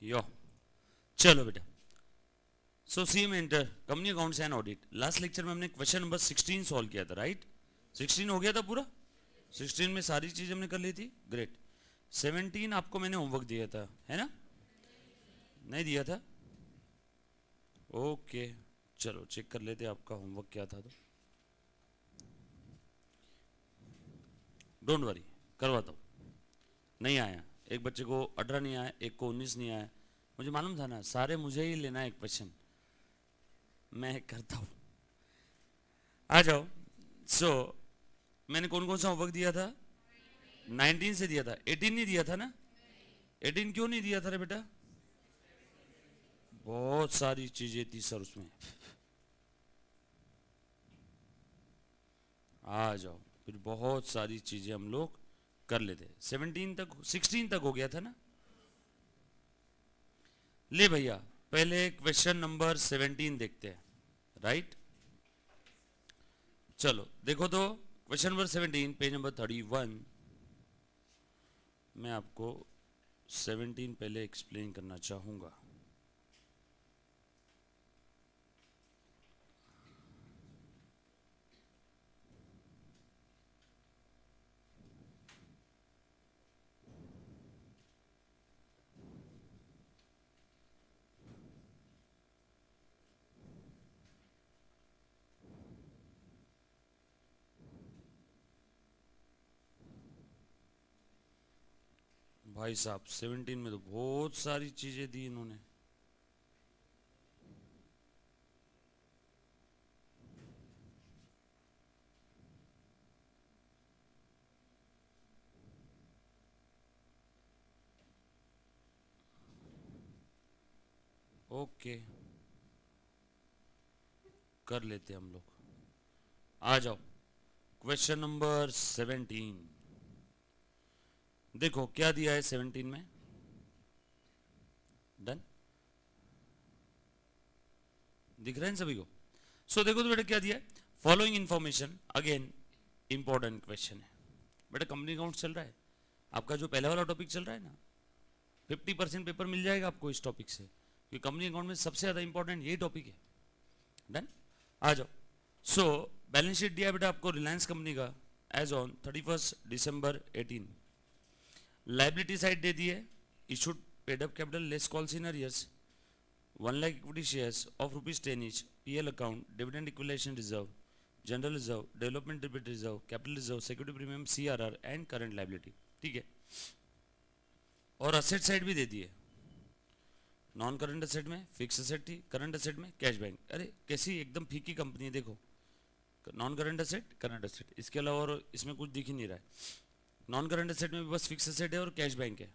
यो चलो बेटा, so CM inter company accounts and audit. Last lecture में हमने क्वेश्चन नंबर 16 सॉल्व किया था, राइट? 16 हो गया था पूरा। 16 में सारी चीज हमने कर ली थी, ग्रेट। 17 आपको मैंने होमवर्क दिया था, है ना? नहीं दिया था? ओके, चलो चेक कर लेते आपका होमवर्क क्या था। तो डोंट वरी, करवाता हूँ। नहीं आया, एक बच्चे को 18 नहीं आया, एक को 19 नहीं आया। मुझे मालूम था ना, सारे मुझे ही लेना है क्वेश्चन, मैं करता हूँ। आ जाओ। सो मैंने कौन कौन सा होमवर्क दिया था? 19 से दिया था, 18 नहीं दिया था ना? 18 क्यों नहीं दिया था रे बेटा? बहुत सारी चीजें थी सर उसमें। आ जाओ, फिर बहुत सारी चीजें हम लोग कर लेते। 17 तक, 16 तक हो गया था ना? ले भैया, पहले क्वेश्चन नंबर 17 देखते हैं, राइट? चलो देखो तो, क्वेश्चन नंबर 17 पेज नंबर 31। मैं आपको 17 पहले एक्सप्लेन करना चाहूंगा। भाई साहब 17 में तो बहुत सारी चीजें दी इन्होंने। ओके, कर लेते हम लोग। आ जाओ, क्वेश्चन नंबर 17 देखो क्या दिया है 17 में। डन, दिख रहे हैं सभी को? सो देखो तो बेटा क्या दिया है, following information, again important question है बेटा। कंपनी अकाउंट चल रहा है आपका, जो पहला वाला टॉपिक चल रहा है ना, 50% पेपर मिल जाएगा आपको इस टॉपिक से, क्योंकि कंपनी अकाउंट में सबसे ज्यादा इंपॉर्टेंट यही टॉपिक है। डन, आ जाओ। सो बैलेंस शीट दिया बेटा आपको रिलायंस कंपनी का as on 31 December 18। Liability side दे दी है, issued paid up capital less calls in arrears 1 lakh equity shares of rupees 10 each, PL account, dividend equalization reserve, general reserve, development debit reserve, capital reserve, security premium, CRR and current liability। ठीक है, और asset side भी दे दी है। Non current asset में fix asset थी, current asset में cash bank. अरे कैसी एकदम फीकी कंपनी है देखो, non current asset, current asset, इसके अलावा और इसमें कुछ दिख ही नहीं रहा है। नॉन करंट असेट में भी बस फिक्स असेट है और कैश बैंक है।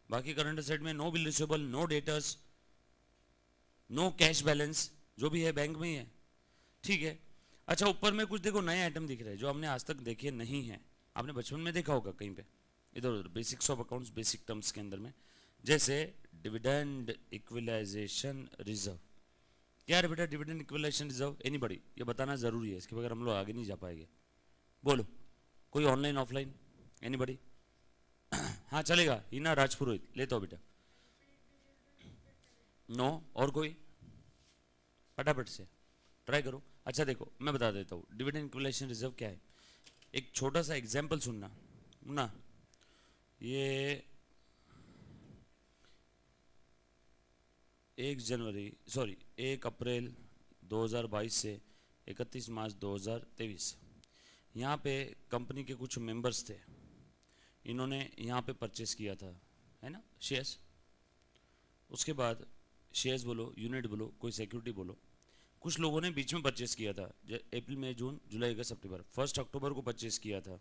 बाकी करंट असेट में no bill receivable, no debtors, no cash balance, जो भी है बैंक में ही है। ठीक है, अच्छा ऊपर में कुछ देखो नए आइटम दिख रहे हैं जो हमने आज तक देखे नहीं है। आपने बचपन में देखा होगा कहीं पे, इधर उधर basics of accounts, basic terms के अंदर में, जैसे डिविडेंड इक्विलाइजेशन रिजर्व। क्या है बेटा डिविडेंड इक्विलाइजेशन रिजर्व? एनीबॉडी? ये बताना जरूरी है, इसके बगैर हम लोग आगे नहीं जा पाएंगे। बोलो, कोई ऑनलाइन ऑफलाइन? एनीबॉडी? हाँ चलेगा, हिना राजपुरोहित लेता हो बेटा। नो, और कोई? फटाफट से ट्राई करो। अच्छा देखो मैं बता देता हूँ डिविडेंड इक्विलाइजेशन रिजर्व क्या है। एक छोटा सा एग्जाम्पल सुनना ना, ये 1 अप्रैल 2022 से 31 मार्च 2023, यहाँ पे कंपनी के कुछ मेंबर्स थे, इन्होंने यहाँ पे परचेस किया था, है ना, शेयर्स। उसके बाद शेयर्स बोलो, यूनिट बोलो, कोई सिक्योरिटी बोलो, कुछ लोगों ने बीच में परचेस किया था, अप्रैल मई जून जुलाई अगस्त सितंबर, 1 अक्टूबर को परचेस किया था।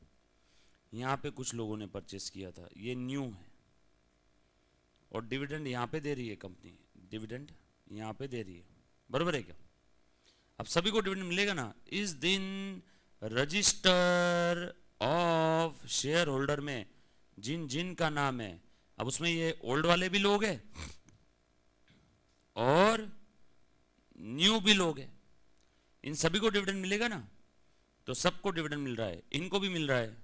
यहाँ पे कुछ लोगों ने परचेस किया था, ये न्यू है। और डिविडेंड यहाँ पे दे रही है कंपनी, डिविडेंड यहाँ पे दे रही है, बरोबर है क्या? अब सभी को डिविडेंड मिलेगा ना इस दिन। रजिस्टर ऑफ शेयर होल्डर में जिन जिन का नाम है, अब उसमें ये ओल्ड वाले भी लोग हैं और न्यू भी लोग हैं, इन सभी को डिविडेंड मिलेगा ना। तो सबको डिविडेंड मिल रहा है, इनको भी मिल रहा है,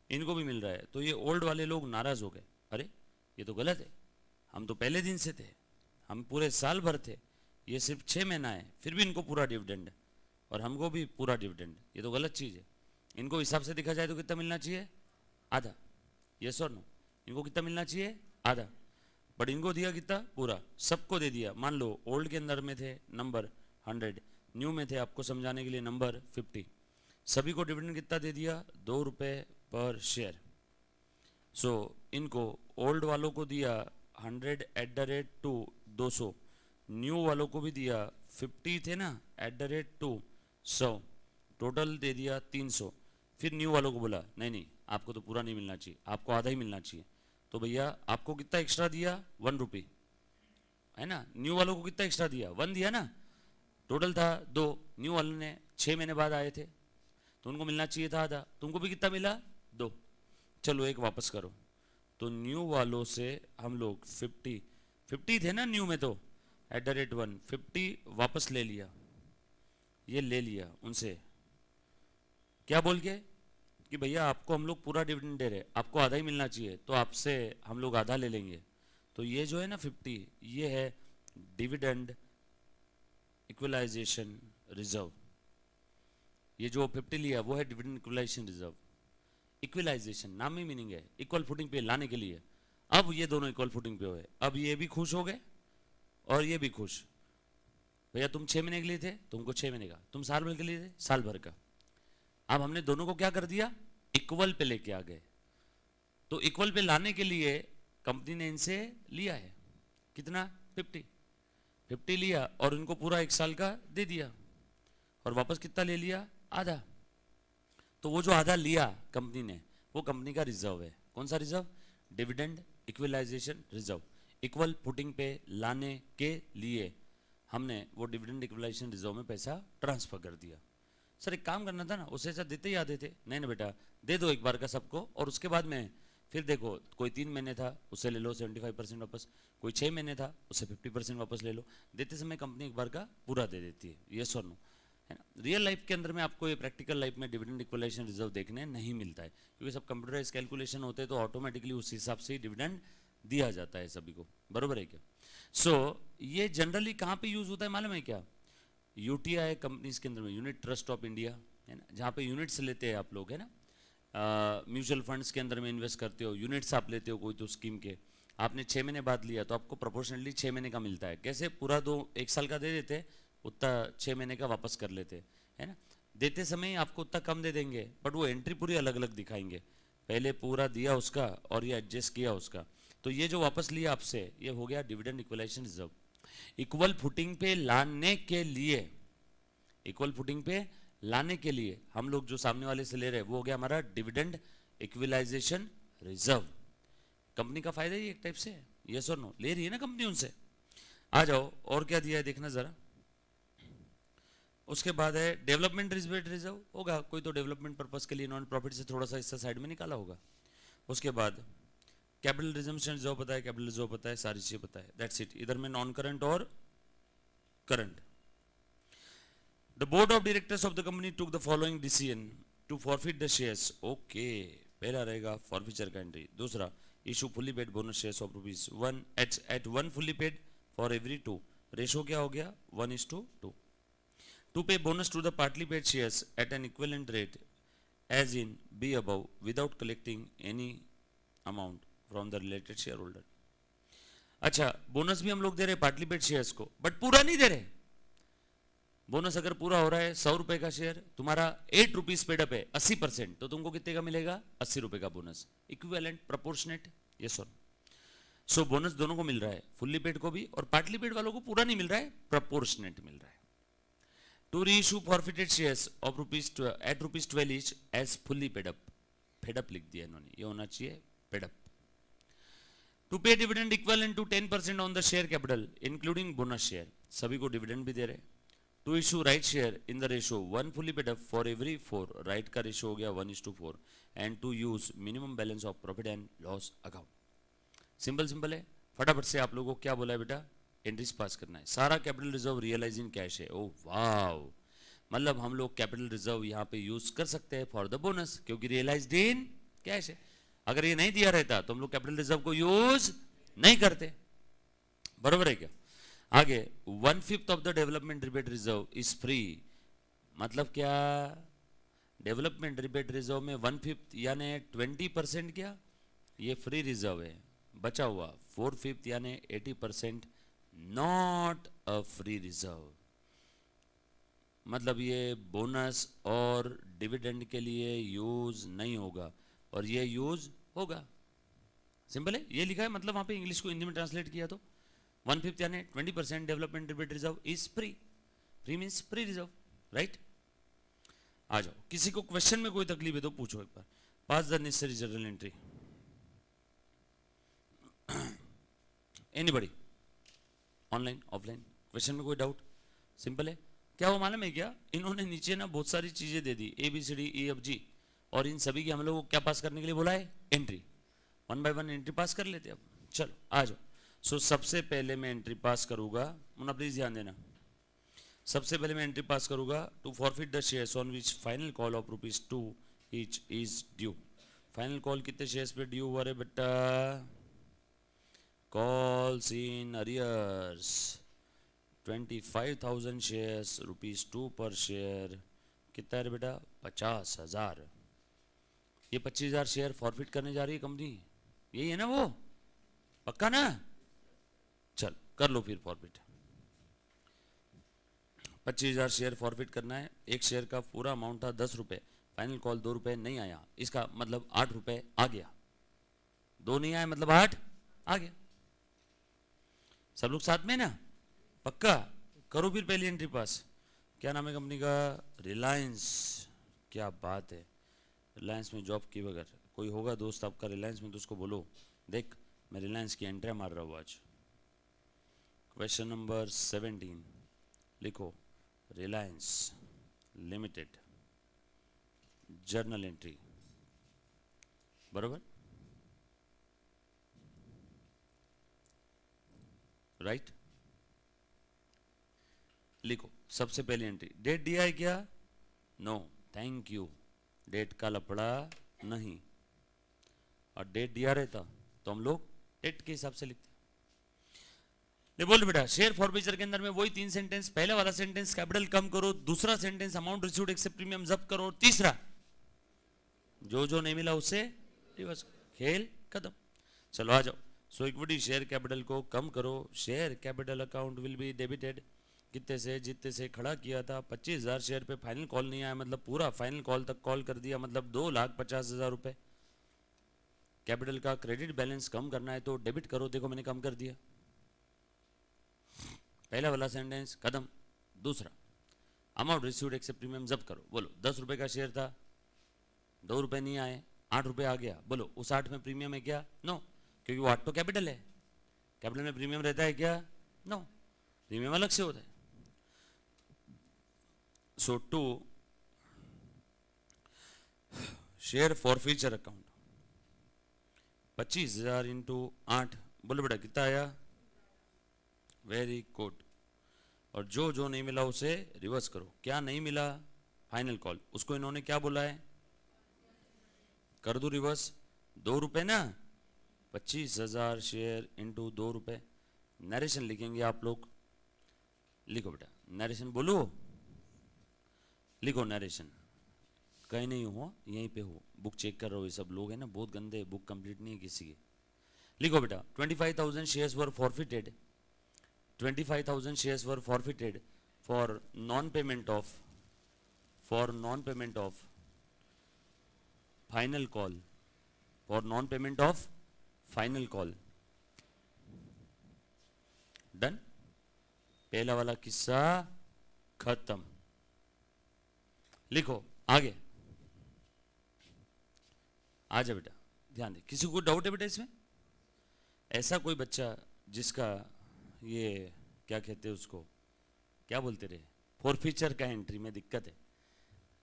इनको भी मिल रहा है, तो ये ओल्ड वाले लोग नाराज हो गए, अरे ये तो गलत है, हम तो पहले दिन से थे, हम पूरे साल भर थे, ये सिर्फ 6 महीना है, फिर भी इनको पूरा डिविडेंड और हमको भी पूरा डिविडेंड। ये तो गलत चीज़ है। इनको हिसाब से देखा जाए तो कितना मिलना चाहिए? आधा। Yes or no? इनको कितना मिलना चाहिए? आधा। बट इनको दिया कितना? पूरा, सबको दे दिया। मान लो ओल्ड के अंदर में थे नंबर 100, न्यू में थे, आपको समझाने के लिए नंबर 50, सभी को डिविडेंड कितना दे दिया? 2 रुपये पर शेयर। सो इनको ओल्ड वालों को दिया 100 @ 200, न्यू वालों को भी दिया 50 थे ना @ 100, टोटल दे दिया 300। फिर न्यू वालों को बोला नहीं नहीं, आपको तो पूरा नहीं मिलना चाहिए, आपको आधा ही मिलना चाहिए। तो भैया आपको कितना एक्स्ट्रा दिया? 1 रुपये, है ना। न्यू वालों को कितना एक्स्ट्रा दिया? 1 दिया ना, टोटल था 2। न्यू वालों ने 6 महीने बाद आए थे तो उनको मिलना चाहिए था आधा, तुमको भी कितना मिला? 2। चलो एक वापस करो, तो न्यू वालों से हम लोग 50 थे ना न्यू में, तो @ 1 50 वापस ले लिया, ये ले लिया उनसे, क्या बोल के कि भैया आपको हम लोग पूरा डिविडेंड दे रहे, आपको आधा ही मिलना चाहिए, तो आपसे हम लोग आधा ले लेंगे। तो ये जो है ना 50, ये है डिविडेंड इक्वलाइजेशन रिजर्व। ये जो 50 लिया वो है डिविडेंड इक्वलाइजेशन रिजर्व। इक्वलाइजेशन नाम में मीनिंग है इक्वल फुटिंग पे लाने के लिए। अब ये दोनों इक्वल फुटिंग पे हुए, अब ये भी खुश हो गए और ये भी खुश। भैया तुम 6 महीने के लिए थे, तुमको 6 महीने का, तुम साल भर के लिए थे, साल भर का। अब हमने दोनों को क्या कर दिया? इक्वल पे लेके आ गए। तो इक्वल पे लाने के लिए कंपनी ने इनसे लिया है कितना? 50 लिया और इनको पूरा 1 साल का दे दिया और वापस कितना ले लिया? आधा। तो वो जो आधा लिया कंपनी ने, वो कंपनी का रिजर्व है। कौन सा reserve? Dividend equalization reserve. Equal footing पे लाने के लिए हमने वो डिविडेंड इक्वलाइजेशन रिजर्व में पैसा ट्रांसफर कर दिया। सर एक काम करना था ना, उससे ऐसा देते ही आते थे। नहीं ना बेटा, दे दो एक बार का सबको, और उसके बाद में फिर देखो, कोई 3 महीने था उससे ले लो 75% वापस, कोई 6 महीने था उससे 50% वापस ले लो। देते समय कंपनी एक बार का पूरा दे देती है। ये और नो, है ना। रियल लाइफ के अंदर में आपको ये प्रैक्टिकल लाइफ में डिविडेंड इक्वलाइजेशन रिजर्व देखने नहीं मिलता है, क्योंकि सब कंप्यूटराइज कैलकुलेशन होते हैं, तो ऑटोमेटिकली उस हिसाब से ही डिविडेंड दिया जाता है सभी को, बरोबर है क्या? सो ये जनरली कहाँ पे यूज होता है मालूम है क्या? यूटीआई कंपनीज के अंदर में, यूनिट ट्रस्ट ऑफ इंडिया, है ना, जहाँ पे यूनिट्स लेते हैं आप लोग, है ना। म्यूचुअल फंड्स के अंदर में इन्वेस्ट करते हो, यूनिट्स आप लेते हो कोई तो स्कीम के, आपने 6 महीने बाद लिया तो आपको प्रोपोर्शनली 6 महीने का मिलता है। कैसे? पूरा 1 साल का दे देते, उतना 6 महीने का वापस कर लेते, है ना। देते समय आपको उतना कम दे देंगे, बट वो एंट्री पूरी अलग अलग दिखाएंगे, पहले पूरा दिया उसका और ये एडजस्ट किया उसका। तो ये जो वापस लिया आपसे, ये हो गया dividend equalization reserve. Equal footing पे लाने के लिए, इक्वल फुटिंग पे लाने के लिए हम लोग जो सामने वाले से ले रहे हैं वो हो गया हमारा डिविडेंड इक्वलाइजेशन रिजर्व। कंपनी का फायदा ही एक टाइप से है, यस और नो, ले रही है ना कंपनी उनसे। आ जाओ और क्या दिया है देखना जरा। उसके बाद है डेवलपमेंट रिजर्व, होगा कोई तो डेवलपमेंट पर्पस के लिए नॉन प्रॉफिट से थोड़ा सा हिस्सा साइड में निकाला होगा। उसके बाद कैपिटल रिजम्पशन रिजर्व पता है, कैपिटल रिजर्व पता है, सारी चीजें पता है, दैट्स इट। इधर में नॉन करंट और current. The board of directors of the company took the following decision to forfeit the shares. Okay, पहला रहेगा फॉरफिचर का एंट्री। दूसरा, issue fully paid bonus shares of ₹1 at 1 fully paid for every 2। Ratio क्या हो गया? 1:2। To pay bonus to the partly paid shares at an equivalent rate as in B above without collecting any amount from the related shareholder। अच्छा, bonus भी हम लोग दे रहे partly paid shares को, but पूरा नहीं दे रहे। बोनस अगर पूरा हो रहा है 100 रुपए का शेयर, तुम्हारा 8 रुपीज पेड अप है 80%, तो तुमको कितने का मिलेगा? 80 रुपए का बोनस। इक्विवेलेंट, प्रोपोर्शनेट, ये सर। सो बोनस दोनों को मिल रहा है, फुल्ली पेड को भी और पार्टली पेड वालों को पूरा नहीं मिल रहा है, प्रोपोर्शनेट मिल रहा है। To reissue forfeited shares of at ₹12 each as fully paid up। paid up लिख दिया इन्होंने, ये होना चाहिए paid up। To pay dividend equivalent to 10% on the share capital including bonus share, सभी को डिविडेंड भी दे रहे। To issue right share in the ratio 1 fully paid up for every 4, right का रेशियो हो गया 1:4, and to use minimum balance of profit and loss account। Simple है, फटाफट से आप लोगों को क्या बोला है बेटा? एंट्रीज पास करना है। सारा capital reserve realise in cash है। ओ वाओ, मतलब हम लोग कैपिटल रिजर्व यहाँ पे यूज कर सकते हैं फॉर द बोनस, क्योंकि रियलाइज्ड इन कैश है। अगर ये नहीं दिया रहता तो हम लोग कैपिटल रिजर्व को यूज नहीं करते, बरोबर है क्या? आगे 1/5 of the development rebate reserve is free, मतलब क्या? डेवलपमेंट रिबेट रिजर्व में 1/5 यानी 20% क्या ये फ्री रिजर्व है, बचा हुआ 4/5 यानी 80% नॉट अ फ्री रिजर्व, मतलब ये बोनस और डिविडेंड के लिए यूज नहीं होगा और ये यूज होगा। सिंपल है, ये लिखा है, मतलब वहां पे इंग्लिश को हिंदी में ट्रांसलेट किया तो 1/5 यानी 20% development rebate reserve is free, free means free reserve, right? आ जाओ, किसी को क्वेश्चन में कोई तकलीफ है तो पूछो एक बार। Pass the necessary journal entry, anybody, online offline, question में कोई डाउट? सिंपल है। क्या वो मालूम है क्या, इन्होंने नीचे ना बहुत सारी चीजें दे दी ABCDEFG, और इन सभी की हम लोग को क्या पास करने के लिए बोला है? एंट्री। 1 बाय 1 एंट्री पास कर लेते अब। चलो आ जाओ। सो सबसे पहले मैं एंट्री पास करूंगा, मुन्ना प्लीज ध्यान देना। सबसे पहले मैं एंट्री पास करूंगा to forfeit the shares on which final call of ₹2 each is due. Final call कितने शेयर्स पे ड्यू हुआ रे बेटा? कॉल्स इन अरियर्स 25,000 शेयर्स, ₹2 पर शेयर, कितना है रे बेटा? 50,000। ये 25,000 शेयर फॉरफिट करने जा रही है कंपनी, यही है ना वो? पक्का ना? चल कर लो फिर फॉरफिट। 25,000 शेयर फॉरफिट करना है। एक शेयर का पूरा अमाउंट था ₹10, फाइनल कॉल ₹2 नहीं आया, इसका मतलब ₹8 आ गया। 2 नहीं आया मतलब 8 आ गया। सब लोग साथ में ना? पक्का? करो फिर पहली एंट्री पास। क्या नाम है कंपनी का? रिलायंस। क्या बात है, रिलायंस में जॉब की बगैर कोई होगा दोस्त आपका रिलायंस में तो उसको बोलो देख मैं रिलायंस की एंट्री मार रहा हूँ आज। क्वेश्चन नंबर 17 लिखो, रिलायंस लिमिटेड जर्नल एंट्री, बराबर राइट? लिखो सबसे पहली एंट्री। डेट दिया है क्या? नो, थैंक यू, डेट का लफड़ा नहीं। और डेट दिया रहता तो हम लोग डेट के हिसाब से लिखते। ले बोल बेटा, शेयर फॉरफीचर के अंदर में वही 3 सेंटेंस, पहले वाला सेंटेंस कैपिटल कम करो, दूसरा sentence amount received accept premium जब्त करो, तीसरा जो जो नहीं मिला उससे रिवर्स, खेल खत्म। चलो आ जाओ। सो इक्विटी शेयर कैपिटल को कम करो, share capital account will be debited, कितने से? जितने से खड़ा किया था। 25,000 शेयर पे फाइनल कॉल नहीं आया, मतलब पूरा फाइनल कॉल तक कॉल कर दिया, मतलब 2,50,000 रुपए। कैपिटल का क्रेडिट बैलेंस कम करना है तो डेबिट करो, देखो मैंने कम कर दिया। पहला वाला सेंटेंस खत्म। दूसरा अमाउंट रिसीव्ड एक्सेप्ट प्रीमियम जब्त करो। बोलो ₹10 का शेयर था, ₹2 नहीं आए, ₹8 आ गया। बोलो उस 8 में प्रीमियम है क्या? नो, क्योंकि वो 8 तो कैपिटल है। कैपिटल में प्रीमियम रहता है क्या? नो, प्रीमियम अलग से होता है। So to share forfeiture account 25,000 into 8, बोलो बेटा कितना आया? Very good. और जो जो नहीं मिला उसे रिवर्स करो। क्या नहीं मिला? फाइनल कॉल, उसको इन्होंने क्या बोला है? कर दो रिवर्स। ₹2 ना, 25,000 शेयर इंटू ₹2। नरेशन लिखेंगे आप लोग, लिखो बेटा नरेशन, बोलो लिखो नरेशन। कहीं नहीं हो, यहीं पे हो, बुक चेक कर रहे हो, ये सब लोग हैं ना बहुत गंदे, बुक कंप्लीट नहीं है किसी की। लिखो बेटा 25,000 shares were forfeited, 25,000 shares were forfeited for non-payment of final call, for non-payment of final call. Done? पहला वाला किस्सा खत्म। लिखो आगे। आजा बेटा, ध्यान दे। किसी को डाउट है बेटा इसमें? ऐसा कोई बच्चा जिसका ये क्या कहते हैं उसको, क्या बोलते रहे, फॉरफीचर का एंट्री में दिक्कत है।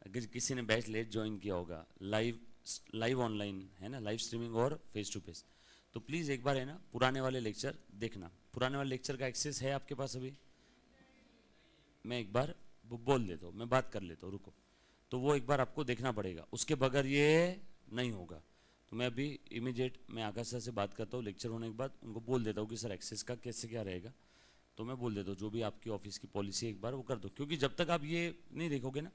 अगर किसी ने बैच लेट ज्वाइन किया होगा, लाइव ऑनलाइन है ना, लाइव स्ट्रीमिंग और फेस टू फेस, तो प्लीज़ एक बार है ना पुराने वाले लेक्चर देखना। पुराने वाले लेक्चर का एक्सेस है आपके पास अभी? मैं एक बार बोल देता हूँ, मैं बात कर लेता हूँ, रुको। तो वो एक बार आपको देखना पड़ेगा, उसके बगैर ये नहीं होगा। तो मैं अभी इमीडिएट मैं आकाश सर से बात करता हूँ लेक्चर होने के बाद, उनको बोल देता हूँ कि सर एक्सेस का कैसे क्या रहेगा। तो मैं बोल देता हूँ जो भी आपकी ऑफिस की पॉलिसी एक बार वो कर दो, क्योंकि जब तक आप ये नहीं देखोगे ना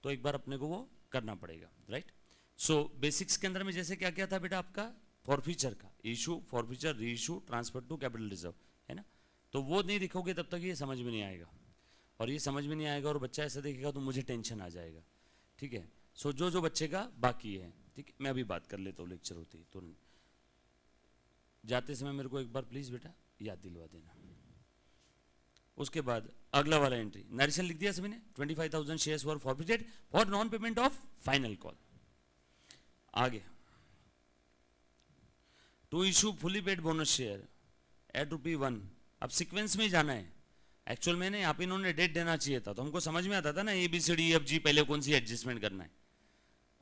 तो एक बार अपने को वो करना पड़ेगा, राइट। सो बेसिक्स के अंदर में जैसे क्या क्या था बेटा आपका, फॉरफीचर का issue, forfeiture, reissue, transfer to capital reserve, है ना। तो वो नहीं देखोगे तब तक ये समझ में नहीं आएगा, और ये समझ में नहीं आएगा और बच्चा ऐसा देखेगा तो मुझे टेंशन आ जाएगा, ठीक है। सो जो जो बच्चे का बाकी है, ठीक है, मैं अभी बात कर लेता हूँ लेक्चर होती तो जाते समय मेरे को एक बार प्लीज बेटा याद दिलवा देना। उसके बाद अगला वाला एंट्री नरेशन लिख दिया सभी ने, 25,000 shares were forfeited for non payment of final call. आगे to issue fully paid bonus share at ₹1। अब सीक्वेंस में ही जाना है, एक्चुअल में यहाँ पे इन्होंने डेट देना चाहिए था तो हमको समझ में आता था ना ABCDEFG पहले कौन सी एडजस्टमेंट करना है।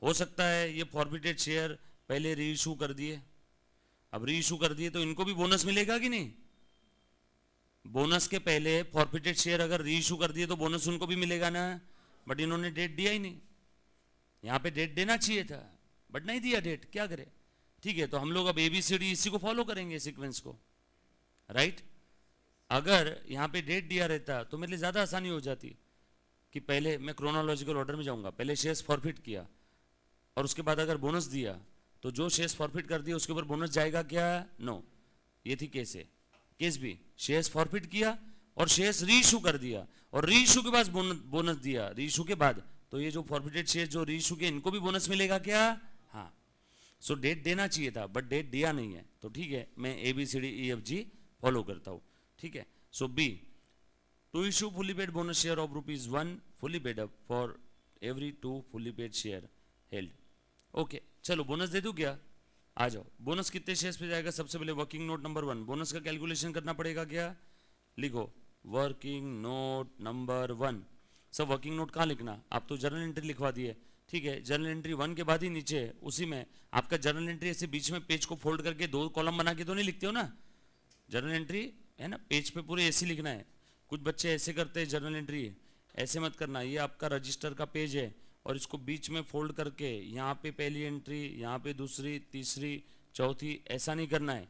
हो सकता है ये फॉरफिटेड शेयर पहले री इशू कर दिए, अब री इशू कर दिए तो इनको भी बोनस मिलेगा कि नहीं। बोनस के पहले फॉरफिटेड शेयर अगर री इशू कर दिए तो बोनस उनको भी मिलेगा ना, बट इन्होंने डेट दिया ही नहीं। यहाँ पे डेट देना चाहिए था बट नहीं दिया डेट, क्या करे। ठीक है, तो हम लोग अब ABCD इसी को फॉलो करेंगे सीक्वेंस को, राइट। अगर यहाँ पे डेट दिया रहता तो मेरे लिए ज़्यादा आसानी हो जाती कि पहले मैं क्रोनोलॉजिकल ऑर्डर में जाऊँगा, पहले शेयर्स फॉरफिट किया और उसके बाद अगर बोनस दिया तो जो शेयर्स फॉरफिट कर दिया उसके ऊपर बोनस जाएगा क्या, नो। ये थी केस ए। केस बी, शेयर्स फॉरफिट किया और शेयर्स री इशू कर दिया और री इशू के बाद बोनस दिया री इशू के बाद, तो ये जो फॉरफिटेड शेयर जो री इशू के इनको भी बोनस मिलेगा क्या, हाँ। सो डेट देना चाहिए था बट डेट दिया नहीं है, तो ठीक है मैं ABCDEFG फॉलो करता हूँ, ठीक है। So b, to issue fully paid bonus share of ₹1 fully paid up for every 2 fully paid share held. Okay, चलो बोनस दे दूं क्या, आ जाओ। बोनस कितने शेयर्स पे जाएगा, सबसे पहले वर्किंग नोट नंबर 1, बोनस का कैलकुलेशन करना पड़ेगा क्या, लिखो वर्किंग नोट नंबर 1। सब वर्किंग नोट कहाँ लिखना, आप तो जर्नल एंट्री लिखवा दिए, ठीक है। जर्नल एंट्री 1 के बाद ही नीचे उसी में आपका जर्नल एंट्री ऐसे बीच में पेज को फोल्ड करके 2 कॉलम बना के तो नहीं लिखते हो ना, जर्नल एंट्री है ना, पेज पे पूरे ऐसे लिखना है। कुछ बच्चे ऐसे करते हैं जर्नल एंट्री, ऐसे मत करना। ये आपका रजिस्टर का पेज है और इसको बीच में फोल्ड करके यहाँ पे पहली एंट्री, यहाँ पे दूसरी, तीसरी, चौथी, ऐसा नहीं करना है।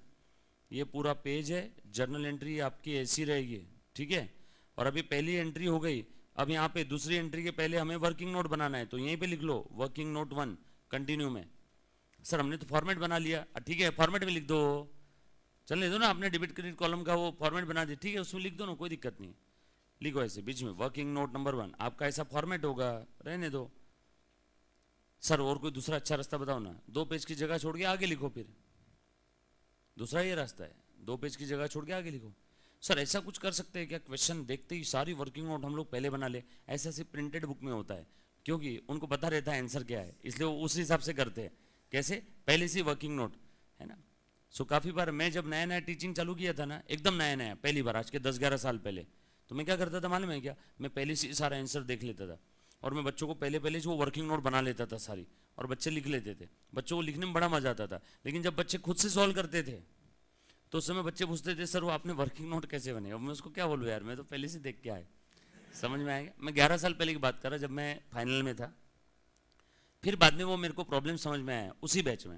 ये पूरा पेज है, जर्नल एंट्री आपकी ऐसी रहेगी, ठीक है। और अभी पहली एंट्री हो गई, अब यहाँ पे दूसरी एंट्री के पहले हमें वर्किंग नोट बनाना है, तो यहीं पे लिख लो वर्किंग नोट 1 कंटिन्यू में। सर हमने तो फॉर्मेट बना लिया, ठीक है फॉर्मेट में लिख दो, चलने दो ना, आपने डेबिट क्रेडिट कॉलम का वो फॉर्मेट बना दिया, ठीक है उसमें लिख दो ना, कोई दिक्कत नहीं। लिखो ऐसे बीच में वर्किंग नोट नंबर 1, आपका ऐसा फॉर्मेट होगा, रहने दो। सर और कोई दूसरा अच्छा रास्ता बताओ ना, 2 पेज की जगह छोड़ के आगे लिखो, फिर दूसरा ये रास्ता है, 2 पेज की जगह छोड़ के आगे लिखो। सर ऐसा कुछ कर सकते हैं क्या, क्वेश्चन देखते ही सारी वर्किंग नोट हम लोग पहले बना ले, ऐसा सिर्फ प्रिंटेड बुक में होता है, क्योंकि उनको पता रहता है आंसर क्या है, इसलिए वो उस हिसाब से करते हैं। कैसे, पहले से वर्किंग नोट है ना। सो काफ़ी बार मैं जब नया नया टीचिंग चालू किया था ना, एकदम नया नया पहली बार, आज के 10-11 साल पहले, तो मैं क्या करता था मालूम है क्या, मैं पहले से सारा आंसर देख लेता था और मैं बच्चों को पहले पहले जो वर्किंग नोट बना लेता था सारी, और बच्चे लिख लेते थे। बच्चों को लिखने में बड़ा मजा आता था, लेकिन जब बच्चे खुद से सॉल्व करते थे तो उस समय बच्चे पूछते थे सर वो आपने वर्किंग नोट कैसे बने, अब मैं उसको क्या बोलूँ यार, मैं तो पहले से देख के आया। समझ में आएगा, मैं 11 साल पहले की बात कर रहा, जब मैं फाइनल में था। फिर बाद में वो मेरे को प्रॉब्लम समझ में आया उसी बैच में,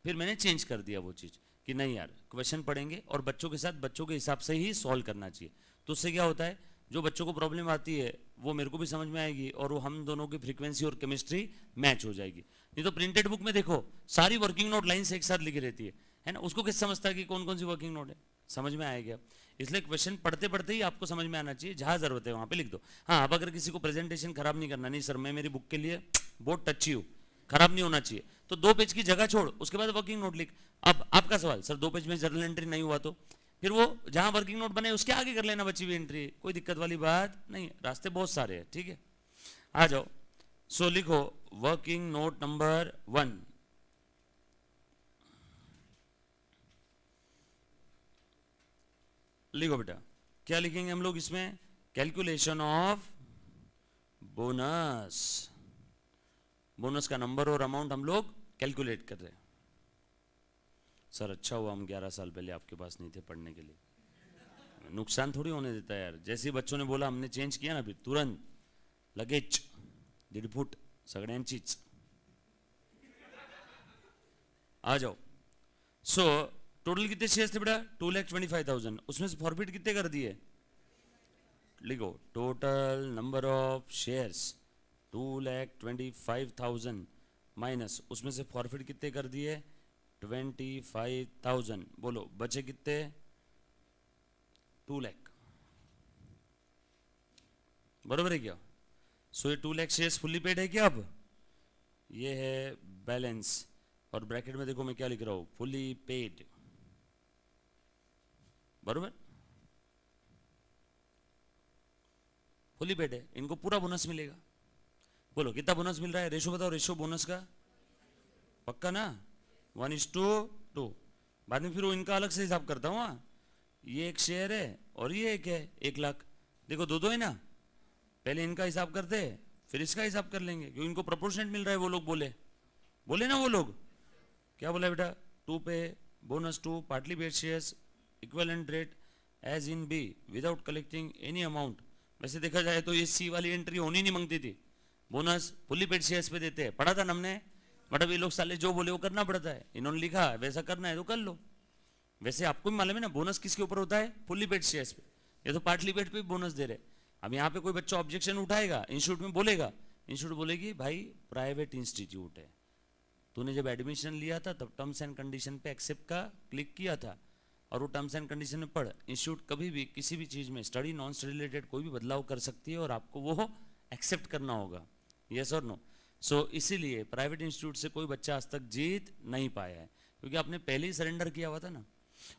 फिर मैंने चेंज कर दिया वो चीज़ कि नहीं यार क्वेश्चन पढ़ेंगे और बच्चों के साथ बच्चों के हिसाब से ही सॉल्व करना चाहिए। तो उससे क्या होता है, जो बच्चों को प्रॉब्लम आती है वो मेरे को भी समझ में आएगी और वो हम दोनों की फ्रीक्वेंसी और केमिस्ट्री मैच हो जाएगी। नहीं तो प्रिंटेड बुक में देखो सारी वर्किंग नोट लाइन से एक साथ लिखी रहती है ना, उसको किस समझता है कि कौन कौन सी वर्किंग नोट है, समझ में आएगा। इसलिए क्वेश्चन पढ़ते पढ़ते ही आपको समझ में आना चाहिए, जहाँ जरूरत है वहाँ पे लिख दो। हाँ, अब अगर किसी को प्रेजेंटेशन खराब नहीं करना, नहीं सर मैं मेरी बुक के लिए बहुत टची हूँ, खराब नहीं होना चाहिए, तो 2 पेज की जगह छोड़, उसके बाद वर्किंग नोट लिख। अब आपका सवाल, सर 2 पेज में जर्नल एंट्री नहीं हुआ तो फिर वो जहां वर्किंग नोट बने उसके आगे कर लेना बची हुई एंट्री, कोई दिक्कत वाली बात नहीं, रास्ते बहुत सारे हैं, ठीक है। आ जाओ, सो लिखो वर्किंग नोट नंबर 1, लिखो बेटा। क्या लिखेंगे हम लोग इसमें, कैलकुलेशन ऑफ बोनस, बोनस का नंबर और अमाउंट हम लोग कैलकुलेट कर रहे हैं। सर अच्छा हुआ हम 11 साल पहले आपके पास नहीं थे पढ़ने के लिए, नुकसान थोड़ी होने देता है यार। जैसे ही बच्चों ने बोला हमने चेंज किया ना, फिर तुरंत लगेच 1.5 फूट सगळ्यांचीच। आ जाओ। सो टोटल कितने शेयर्स थे बेटा? 2,25,000। उसमें से फॉरफिट कितने कर दिए? लिखो total number of shares 2,25,000 minus उसमें से फॉरफिट कितने कर दिए? 25,000। बोलो बचे कितने? 2 लाख। बरोबर है क्या? सो ये 2 लाख शेयर्स फुल्ली पेड है क्या? अब ये है बैलेंस, और ब्रैकेट में देखो मैं क्या लिख रहा हूं, फुल्ली पेड। बरोबर, फुल्ली पेड है, इनको पूरा बोनस मिलेगा। बोलो कितना बोनस मिल रहा है? रेशो बताओ, रेशो बोनस का पक्का ना? 1:2। बाद में फिर वो इनका अलग से हिसाब करता हूँ। ये एक शेयर है और ये एक है 1 लाख। देखो दो दो है ना, पहले इनका हिसाब करते हैं फिर इसका हिसाब कर लेंगे, क्योंकि इनको प्रोपोर्शनेट मिल रहा है। वो लोग बोले बोले ना, वो लोग क्या बोला बेटा? 2 pay bonus 2 partly paid shares equivalent rate as in B without collecting any amount. वैसे देखा जाए तो ये सी वाली एंट्री होनी नहीं मांगती थी, बोनस फुल्ली पेड शेयर्स पे देते हैं। पढ़ा था ना हमने, मतलब ये लोग साले जो बोले वो करना पड़ता है। इन्होंने लिखा वैसा करना है तो कर लो। वैसे आपको भी मालूम है ना बोनस किसके ऊपर होता है? फुल्ली पेड शेयर्स पे। ये तो पार्टली पेड पे बोनस दे रहे। अब यहाँ पे कोई बच्चा ऑब्जेक्शन उठाएगा, इंस्टीट्यूट में बोलेगा, इंस्टीट्यूट बोलेगी भाई प्राइवेट इंस्टीट्यूट है, तूने जब एडमिशन लिया था तब टर्म्स एंड कंडीशन पे एक्सेप्ट का क्लिक किया था, और वो टर्म्स एंड कंडीशन में पढ़। इंस्टीट्यूट कभी भी किसी भी चीज़ में स्टडी नॉन स्टडी रिलेटेड कोई भी बदलाव कर सकती है और आपको वो एक्सेप्ट करना होगा। Yes or no? सो इसीलिए प्राइवेट इंस्टीट्यूट से कोई बच्चा आज तक जीत नहीं पाया है, क्योंकि आपने पहले ही सरेंडर किया हुआ था ना।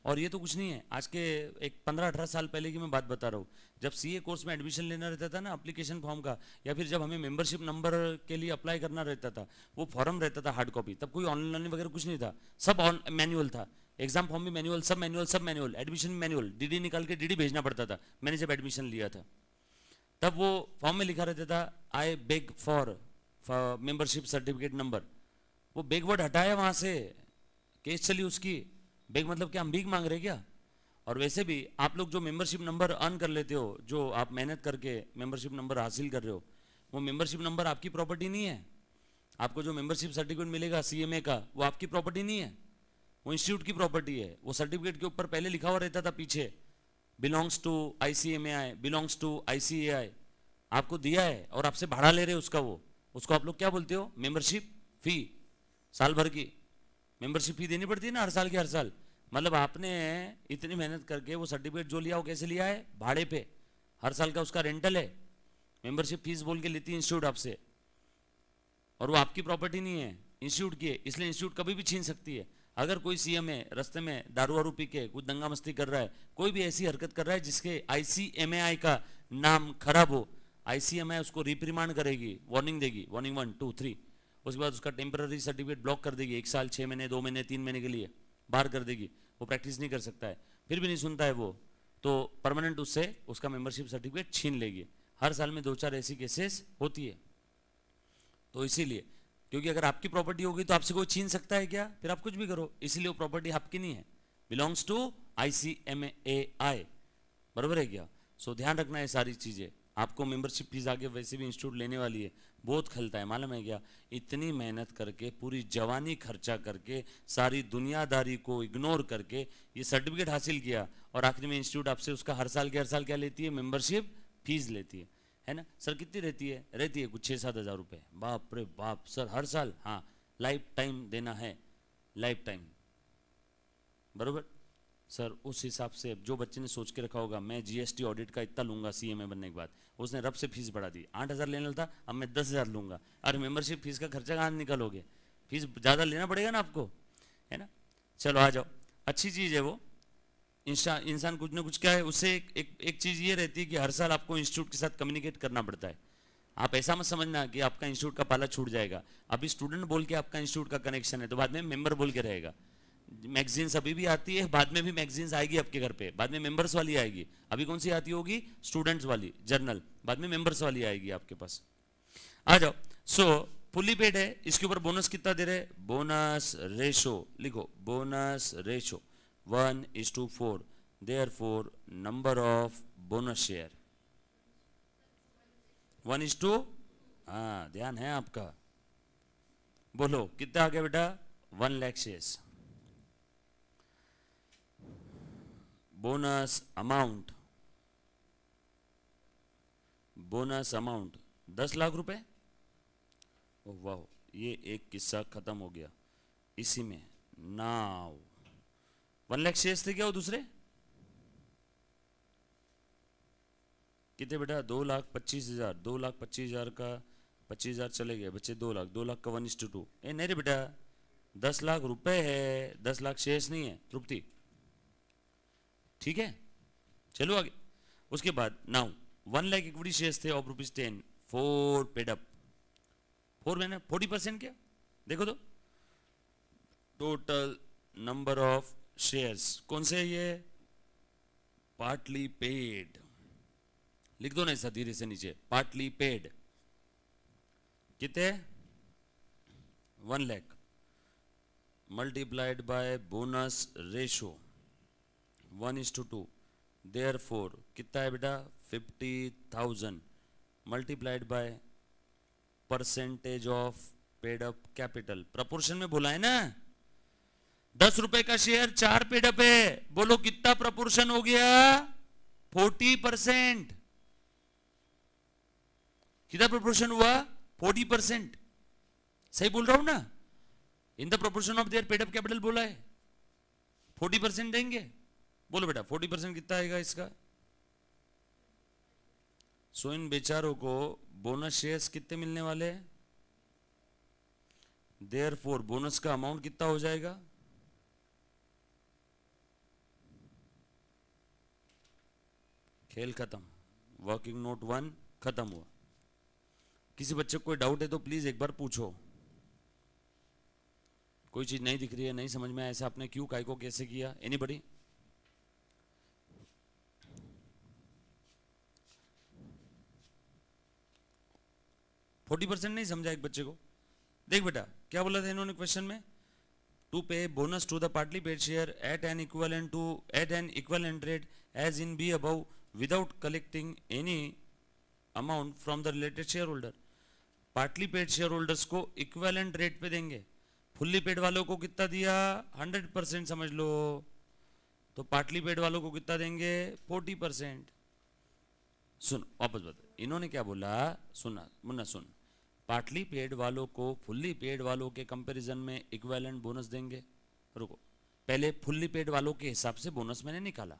और ये तो कुछ नहीं है, आज के एक 15-18 साल पहले की मैं बात बता रहा हूँ। जब सीए कोर्स में एडमिशन लेना रहता था ना एप्लीकेशन फॉर्म का, या फिर जब हमें मेंबरशिप नंबर के लिए अप्लाई करना रहता था, वो फॉर्म रहता था हार्ड कॉपी। तब कोई ऑनलाइन वगैरह कुछ नहीं था, सब मैनुअल था। एग्जाम फॉर्म भी मैनुअल, सब मैनुअल, सब मैनुअल, एडमिशन भी मैनुअल, डीडी निकाल के डीडी भेजना पड़ता था। मैंने जब एडमिशन लिया था तब वो फॉर्म में लिखा रहता था I beg for membership certificate number. वो बेग वर्ड हटाया वहां से, केस चली उसकी। बेग मतलब क्या, हम भीख मांग रहे क्या? और वैसे भी आप लोग जो मेंबरशिप नंबर अर्न कर लेते हो, जो आप मेहनत करके मेंबरशिप नंबर हासिल कर रहे हो, वो मेंबरशिप नंबर आपकी प्रॉपर्टी नहीं है। आपको जो मेंबरशिप सर्टिफिकेट मिलेगा सीएमए का, वो आपकी प्रॉपर्टी नहीं है, वो इंस्टीट्यूट की प्रॉपर्टी है। वो सर्टिफिकेट के ऊपर पहले लिखा हुआ रहता था पीछे, belongs to ICMAI, belongs to ICAI। आपको दिया है और आपसे भाड़ा ले रहे हो उसका, वो उसको आप लोग क्या बोलते हो? Membership fee. साल भर की मेंबरशिप फी देनी पड़ती है ना, हर साल की हर साल। मतलब आपने इतनी मेहनत करके वो सर्टिफिकेट जो लिया, वो कैसे लिया है? भाड़े पे। हर साल का उसका रेंटल है, मेंबरशिप फीस बोल के लेती है इंस्टीट्यूट आपसे, और वो आपकी प्रॉपर्टी नहीं है, इंस्टीट्यूट की है। इसलिए इंस्टीट्यूट कभी भी छीन सकती है। अगर कोई सीएम है रास्ते में दारू वारू पी के कुछ दंगा मस्ती कर रहा है, कोई भी ऐसी हरकत कर रहा है जिसके ICMAI का नाम खराब हो, ICMAI उसको रिप्रीमांड करेगी, वार्निंग देगी, वार्निंग 1 2 3। उसके बाद उसका टेम्पररी सर्टिफिकेट ब्लॉक कर देगी, 1 साल 6 महीने 2 महीने 3 महीने के लिए बाहर कर देगी। वो प्रैक्टिस नहीं कर सकता है, फिर भी नहीं सुनता है वो, तो परमानेंट उससे उसका मेंबरशिप सर्टिफिकेट छीन लेगी। हर साल में 2-4 ऐसी केसेस होती है। तो इसीलिए, क्योंकि अगर आपकी प्रॉपर्टी होगी तो आपसे कोई छीन सकता है क्या? फिर आप कुछ भी करो, इसीलिए वो प्रॉपर्टी आपकी नहीं है, बिलोंग्स टू ICMAI। बराबर है क्या? सो ध्यान रखना है सारी चीजें। आपको मेंबरशिप फीस आगे वैसे भी इंस्टीट्यूट लेने वाली है, बहुत खलता है, मालूम है क्या? इतनी मेहनत करके, पूरी जवानी खर्चा करके, सारी दुनियादारी को इग्नोर करके ये सर्टिफिकेट हासिल किया, और आखिर में इंस्टीट्यूट आपसे उसका हर साल क्या लेती है? मेंबरशिप फीस लेती है ना? सर कितनी रहती है? रहती है कुछ 6-7 हज़ार रुपये। बाप रे बाप सर, हर साल? हाँ, लाइफ टाइम देना है, लाइफ टाइम। बरोबर सर, उस हिसाब से जो बच्चे ने सोच के रखा होगा मैं GST ऑडिट का इतना लूंगा CMA बनने के बाद, उसने रब से फीस बढ़ा दी। 8,000 लेना था, अब मैं 10,000 लूंगा। अरे मेंबरशिप फीस का खर्चा कहाँ निकालोगे? फीस ज़्यादा लेना पड़ेगा ना आपको, है ना? चलो आ जाओ, अच्छी चीज़ है वो। इंसान कुछ ना कुछ क्या है उससे एक चीज़ ये रहती है कि हर साल आपको इंस्टीट्यूट के साथ कम्युनिकेट करना पड़ता है। आप ऐसा मत समझना कि आपका इंस्टीट्यूट का पाला छूट जाएगा। अभी स्टूडेंट बोल के आपका इंस्टीट्यूट का कनेक्शन है, तो बाद में मेंबर बोल के रहेगा। मैगजीन्स अभी भी आती है, बाद में भी मैगजीन्स आएगी आपके घर पे, बाद में मेंबर्स वाली आएगी। अभी कौन सी आती होगी? स्टूडेंट्स वाली जर्नल, बाद में मेंबर्स वाली आएगी आपके पास। आ जाओ। सो फुल्ली पेड है, इसके ऊपर बोनस कितना दे रहे? बोनस रेशो लिखो, bonus ratio 1:4। Therefore number of bonus share 1:2। हाँ ध्यान है आपका। बोलो कितना आ गया बेटा? 1 lakh shares, bonus amount 10 lakh रुपए। ओह वाह, ये एक किस्सा खत्म हो गया इसी में। नाउ 1 लाख शेयर्स थे क्या वो दूसरे? कितने बेटा? 2,25,000। 2,25,000 का 25,000 चले गए, बच्चे 2 लाख। 2 लाख का 1:2। ए नहीं रे बेटा, 10 लाख रुपए है, 10 लाख शेयर्स नहीं है तृप्ति। ठीक है, चलो आगे। उसके बाद नाउ 1 लाख इक्विटी शेयर्स थे ऑफ ₹10, 4 पेड अप। 4 मैंने 40% क्या? देखो तो टोटल नंबर ऑफ शेयर्स कौन से है ये? Partly paid. लिख दो ना ऐसा धीरे से नीचे, पार्टली पेड कितने? 1 lakh multiplied by bonus ratio 1:2। Therefore कितना है बेटा? 50,000 multiplied by percentage of paid up capital. Proportion में बोला है ना, 10 रुपए का शेयर 4 पेड अप है, बोलो कितना प्रपोर्शन हो गया? 40%। कितना प्रोपोर्शन हुआ? 40%। सही बोल रहा हूं ना? In the proportion of their paid up capital बोला है, 40% देंगे। बोलो बेटा 40% कितना आएगा इसका? सो इन बेचारों को बोनस शेयर्स कितने मिलने वाले हैं? देयरफॉर बोनस का अमाउंट कितना हो जाएगा? खेल खत्म, वर्किंग नोट 1 खत्म हुआ। किसी बच्चे को कोई डाउट है तो प्लीज एक बार पूछो। कोई चीज नहीं दिख रही है, नहीं समझ में आया, ऐसा आपने क्यों, काय को, कैसे किया? एनीबडी? फोर्टी % नहीं समझा एक बच्चे को? देख बेटा क्या बोला था इन्होंने क्वेश्चन में? To pay bonus to the partly paid share at an equivalent rate as in B above without collecting any amount from the related share holder. Partly paid share holders को इक्विवेलेंट रेट पे देंगे। Fully paid वालों को कितना दिया? 100% समझ लो। तो partly paid वालों को कितना देंगे? 40%। सुन वापस बता, इन्होंने क्या बोला? सुना मुन्ना सुन, पार्टली पेड वालों को फुल्ली पेड वालों के कंपैरिजन में इक्विवेलेंट बोनस देंगे। रुको, पहले फुल्ली पेड वालों के हिसाब से बोनस मैंने निकाला,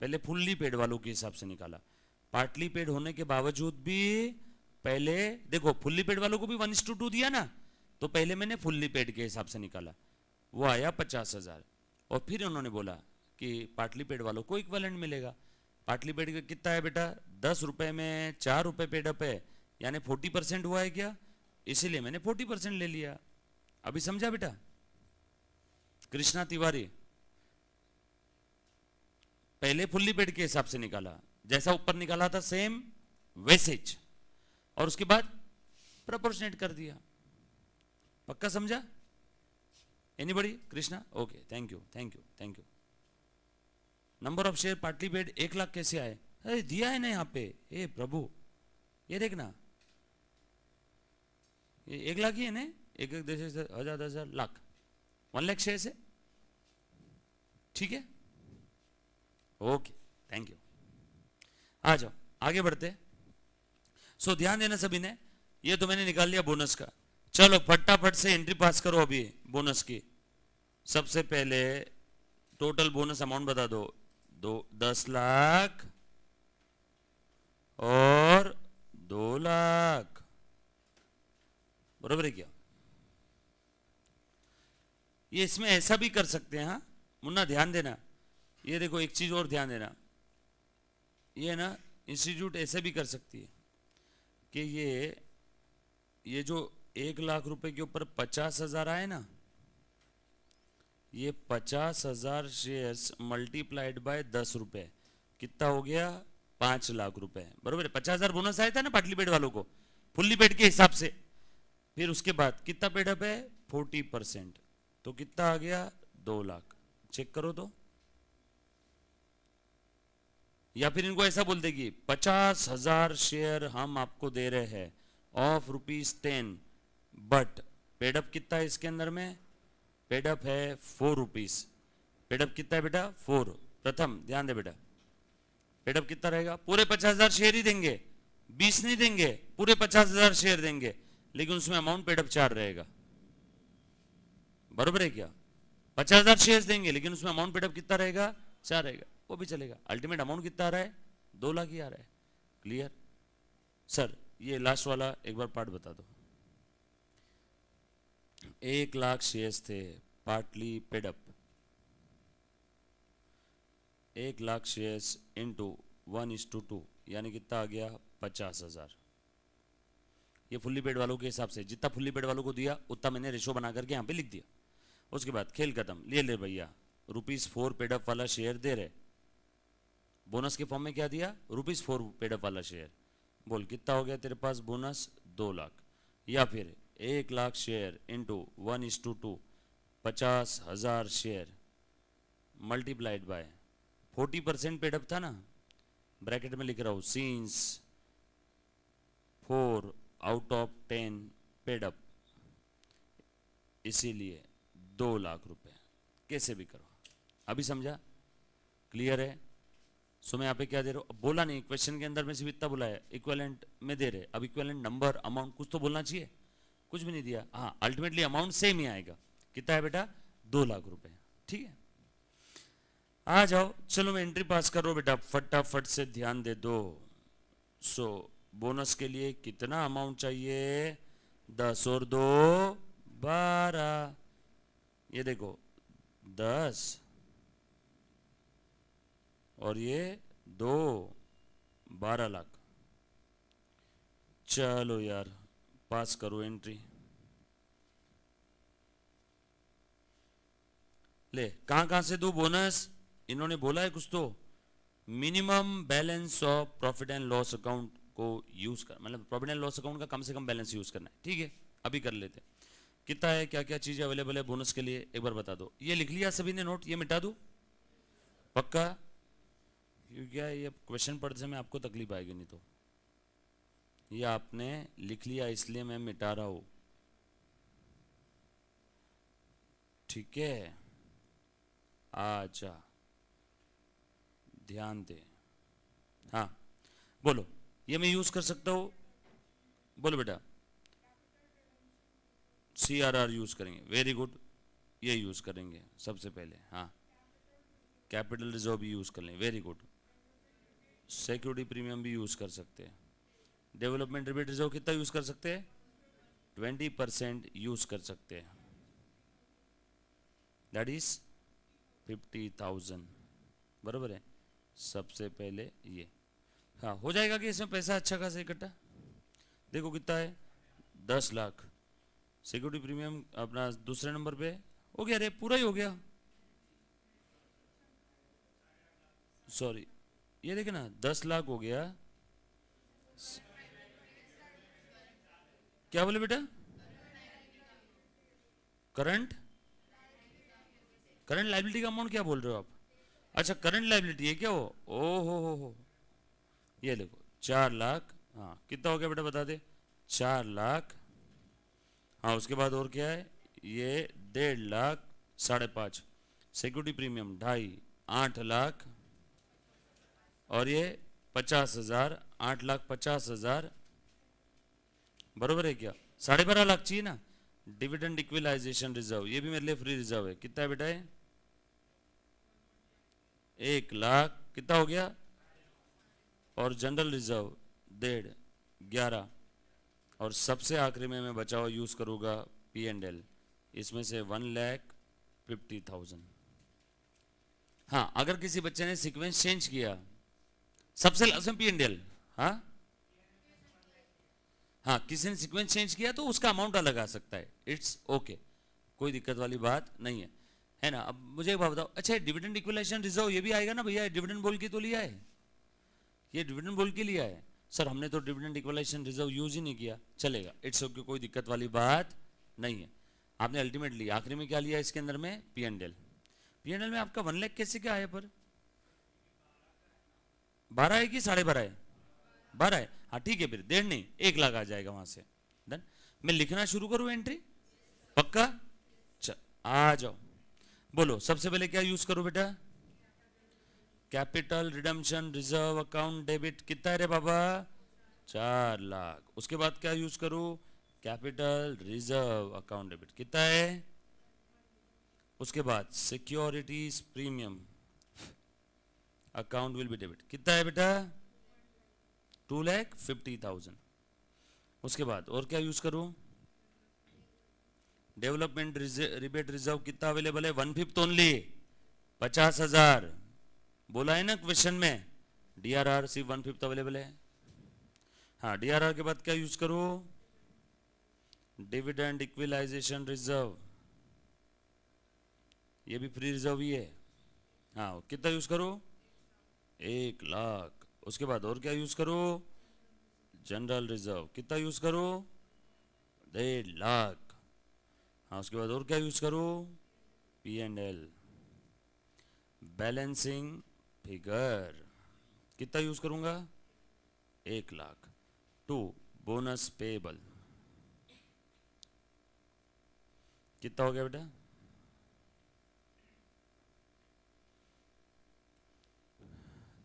पहले फुल्ली पेड वालों के हिसाब से निकाला। पार्टली पेड होने के बावजूद भी पहले देखो, फुल्ली पेड वालों को भी 1:2 दिया ना, तो पहले मैंने फुल्ली पेड के हिसाब से निकाला, वो आया 50,000। और फिर उन्होंने बोला कि पार्टली पेड वालों को इक्विवेलेंट मिलेगा। पार्टली पेड का कितना है बेटा? 10 रुपए में 4 रुपए पेड अप है, यानी 40% हुआ है क्या? इसीलिए मैंने 40% ले लिया। अभी समझा बेटा? कृष्णा तिवारी, पहले फुल्ली पेड के हिसाब से निकाला, जैसा ऊपर निकाला था सेम वैसेज, और उसके बाद प्रोपोर्शनेट कर दिया। पक्का समझा? Anybody? Krishna? Okay, thank you thank you thank you. Number of share partly paid 1 lakh कैसे आए? अरे दिया है ना यहाँ पे, ए प्रभु, ये देखना, ये 1 लाख ही है ना, एक 10,000 10,000 लाख, 1 लाख शेयर से। ठीक है, ओके, थैंक यू। आ जाओ आगे बढ़ते। सो ध्यान देना सभी ने, ये तो मैंने निकाल लिया बोनस का। चलो फटाफट से एंट्री पास करो अभी बोनस की। सबसे पहले टोटल बोनस अमाउंट बता दो, 10 लाख और 2 लाख, बरोबर है क्या? ये इसमें ऐसा भी कर सकते हैं। हाँ मुन्ना ध्यान देना, ये देखो एक चीज और ध्यान देना, ये ना इंस्टीट्यूट ऐसे भी कर सकती है कि ये जो 1 लाख रुपए के ऊपर 50,000 आए ना, ये 50,000 शेयर्स मल्टीप्लाइड बाय 10 रुपए कितना हो गया? 5 लाख रुपए, बरोबर है? 50,000 बोनस आया था ना पार्टली पेड वालों को फुल्ली पेड के हिसाब से। फिर उसके बाद कितना पेड अप है? 40%, तो कितना आ गया? 2 लाख। चेक करो तो, या फिर इनको ऐसा बोल देगी 50,000 शेयर हम आपको दे रहे हैं ऑफ ₹10, बट पेडअप कितना है इसके अंदर में? पेडअप है 4 रुपीज। पेडअप कितना है बेटा 4। प्रथम ध्यान दे बेटा, पेडअप कितना रहेगा, पूरे 50,000 शेयर ही देंगे, 20 नहीं देंगे, पूरे 50,000 शेयर देंगे, लेकिन उसमें अमाउंट पेडअप 4 रहेगा। बरोबर है क्या, 50,000 शेयर देंगे लेकिन उसमें अमाउंट पेडअप कितना रहेगा 4 रहेगा, वो भी चलेगा। अल्टीमेट अमाउंट कितना आ रहा है 2 लाख ही आ रहा है। क्लियर सर, ये लास्ट वाला एक बार पार्ट बता दो। 1 लाख शेयर्स थे partly paid up, 1 lakh shares into 1:2 यानी कितना आ गया 50,000। ये फुल्ली पेड वालों के हिसाब से, जितना फुल्ली पेड वालों को दिया उतना मैंने रेशो बना करके यहाँ पे लिख दिया। उसके बाद खेल खत्म, ले भैया ₹4 पेडअप वाला शेयर दे रहे, बोनस के फॉर्म में क्या दिया ₹4 पेडअप वाला शेयर। बोल कितना हो गया तेरे पास बोनस 2 लाख, या फिर 1 lakh share into 1:2 50,000 share multiplied by 40% paid up था ना, ब्रैकेट में लिख रहा हूँ सीन्स 4 आउट ऑफ 10 पेडअप, इसीलिए 2 लाख रुपए। कैसे भी करो, अभी समझा, क्लियर है। सो मैं यहाँ पे क्या दे रहा हूँ, बोला नहीं क्वेश्चन के अंदर में सिर्फ इतना बोला है इक्विवेलेंट में दे रहे, अब इक्विवेलेंट नंबर अमाउंट कुछ तो बोलना चाहिए, कुछ भी नहीं दिया। हाँ अल्टीमेटली अमाउंट सेम ही आएगा, कितना है बेटा 2 लाख रुपए। ठीक है आ जाओ, चलो मैं एंट्री पास कर रहा हूँ बेटा, फटाफट से ध्यान दे दो। सो बोनस के लिए कितना अमाउंट चाहिए 10 और 2 12, ये देखो 10 और ये 2 12 लाख। चलो यार पास करो एंट्री। ले कहां से दो बोनस, इन्होंने बोला है कुछ तो, minimum balance of profit and loss account को यूज कर, मतलब प्रॉफिट एंड लॉस अकाउंट का कम से कम बैलेंस यूज करना है। ठीक है अभी कर लेते हैं, कितना है, क्या क्या चीजें अवेलेबल है बोनस के लिए एक बार बता दो। ये लिख लिया सभी ने नोट, ये मिटा दो पक्का, क्योंकि ये क्वेश्चन पढ़ने से में आपको तकलीफ आएगी, नहीं तो ये आपने लिख लिया इसलिए मैं मिटा रहा हूं। ठीक है आजा ध्यान दे, हाँ बोलो, ये मैं यूज कर सकता हूं, बोलो बेटा। CRR यूज करेंगे, वेरी गुड, ये यूज करेंगे सबसे पहले। हाँ कैपिटल रिजर्व भी यूज कर लें, वेरी गुड। सिक्योरिटी प्रीमियम भी यूज कर सकते हैं। डेवलपमेंट रिबेट रिजर्व कितना यूज कर सकते हैं 20% यूज कर सकते हैं, दैट इज 50,000। बराबर है, सबसे पहले ये हाँ हो जाएगा कि इसमें पैसा अच्छा खासा इकट्ठा। देखो कितना है 10 लाख। सिक्योरिटी प्रीमियम अपना दूसरे नंबर पे हो गया, रे पूरा ही हो गया, सॉरी ये देखे ना 10 लाख हो गया। क्या बोले बेटा, करंट लायबिलिटी का अमाउंट क्या बोल रहे हो आप, अच्छा करंट लायबिलिटी है क्या वो, ओ हो ये देखो 4 लाख। हाँ कितना हो गया बेटा बता दे, 4 लाख। हाँ उसके बाद और क्या है, ये 1.5 लाख 5.5, सिक्योरिटी प्रीमियम 2.5 8 लाख, और ये 50,000 8,50,000। बरोबर है क्या, 12.5 लाख चाहिए ना। डिविडेंड इक्विलाइजेशन रिजर्व ये भी मेरे लिए फ्री रिजर्व है, कितना है बेटा है 1 लाख, कितना हो गया, और जनरल रिजर्व 1.5 11, और सबसे आखिरी में मैं बचाओ यूज करूंगा P&L, इसमें से 1,50,000। हाँ अगर किसी बच्चे ने सीक्वेंस चेंज किया, सबसे लास्ट में P&L, हाँ किसी ने सीक्वेंस चेंज किया तो उसका अमाउंट अलग आ सकता है, इट्स ओके कोई दिक्कत वाली बात नहीं है ना। अब मुझे एक बात बताओ, अच्छा डिविडेंड इक्विलाइजेशन रिजर्व ये भी आएगा ना भैया, डिविडेंड बोल के तो लिया है, ये डिविडेंड बोल के लिया है सर, हमने तो डिविडेंड इक्विलाइजेशन रिजर्व यूज ही नहीं किया, चलेगा इट्स ओके कोई दिक्कत वाली बात नहीं है। आपने अल्टीमेटली आखिरी में क्या लिया इसके अंदर में P&L में आपका 1 लाख कैसे क्या आया पर 12 है कि 12.5 है, 12 है, हाँ ठीक है, फिर 1.5 नहीं 1 लाख आ जाएगा वहां से। डन, मैं लिखना शुरू करूं एंट्री पक्का, आ जाओ, बोलो सबसे पहले क्या यूज करो बेटा? Capital redemption reserve account debit, कितना है रे बाबा? 4 लाख। उसके बाद क्या यूज करूं? कैपिटल रिजर्व अकाउंट डेबिट, कितना है? उसके बाद securities premium account will B debit, कितना है बेटा? 2,50,000। उसके बाद और क्या यूज करूं? डेवलपमेंट रिबेट रिजर्व कितना अवेलेबल है? 1/5 ओनली, 50,000। बोला है ना क्वेश्चन में, डीआरआर सिर्फ 1/5 अवेलेबल है। हाँ, डीआरआर के बाद क्या यूज करो? डिविडेंड इक्विलाइजेशन रिजर्व, ये भी फ्री रिजर्व ही है। हाँ, कितना यूज करो? 1 लाख। उसके बाद और क्या यूज करो? जनरल रिजर्व, कितना यूज करो? 1.5 लाख। हाँ, उसके बाद और क्या यूज करो? P&L बैलेंसिंग फिगर, कितना यूज करूंगा? 1 लाख। 2 बोनस पेबल, कितना हो गया बेटा?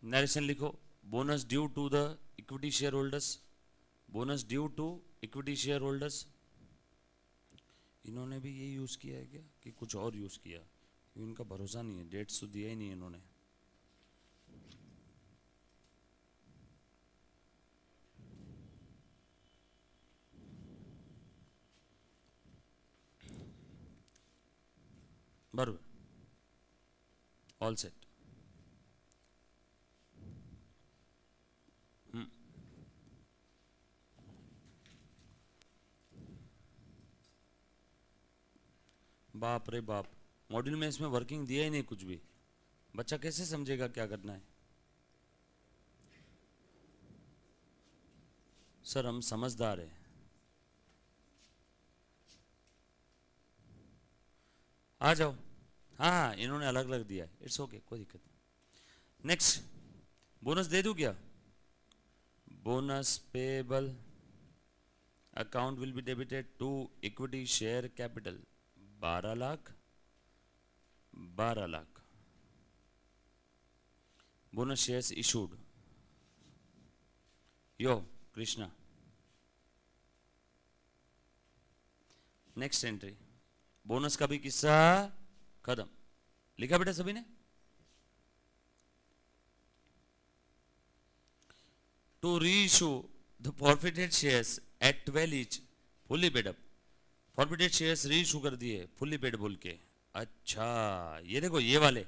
नरेशन लिखो, bonus due to the equity share holders, bonus due to equity share holders. इन्होंने भी ये यूज किया है क्या कि कुछ और यूज किया? इनका भरोसा नहीं है, डेट्स तो दिया ही नहीं इन्होंने। बराबर, ऑल सेट। बाप रे बाप, मॉड्यूल में इसमें वर्किंग दिया ही नहीं कुछ भी, बच्चा कैसे समझेगा क्या करना है? सर हम समझदार हैं। आ जाओ। हाँ हाँ, इन्होंने अलग अलग दिया है, इट्स ओके, कोई दिक्कत नहीं। नेक्स्ट, बोनस दे दूं क्या? Bonus payable account will be debited to equity share capital, 12 lakh, 12 lakh. Bonus shares issued, yo Krishna. Next entry, bonus का भी किस्सा खत्म। लिखा बेटा सभी ने? To reissue the forfeited shares at 12 each, fully paid up. Forfeited shares reissue कर दिए फुल्ली पेड बोल के। अच्छा, ये देखो ये वाले,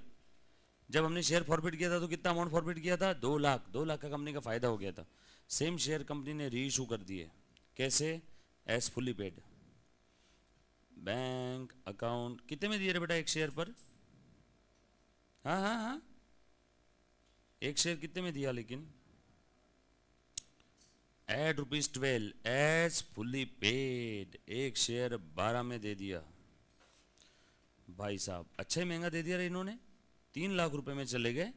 जब हमने शेयर फॉरफिट किया था तो कितना अमाउंट फॉरफिट किया था? 2 लाख। 2 लाख का कंपनी का फायदा हो गया था। सेम शेयर कंपनी ने रीइशू कर दिए, कैसे? As fully paid. Bank account कितने में दिए रे बेटा एक शेयर पर? हाँ हाँ हाँ, एक शेयर कितने में दिया लेकिन? एट ₹12 एज फुल्ली पेड, एक शेयर 12 में दे दिया। भाई साहब अच्छा ही महंगा दे दिया रे इन्होंने, 3 लाख रुपए में चले गए।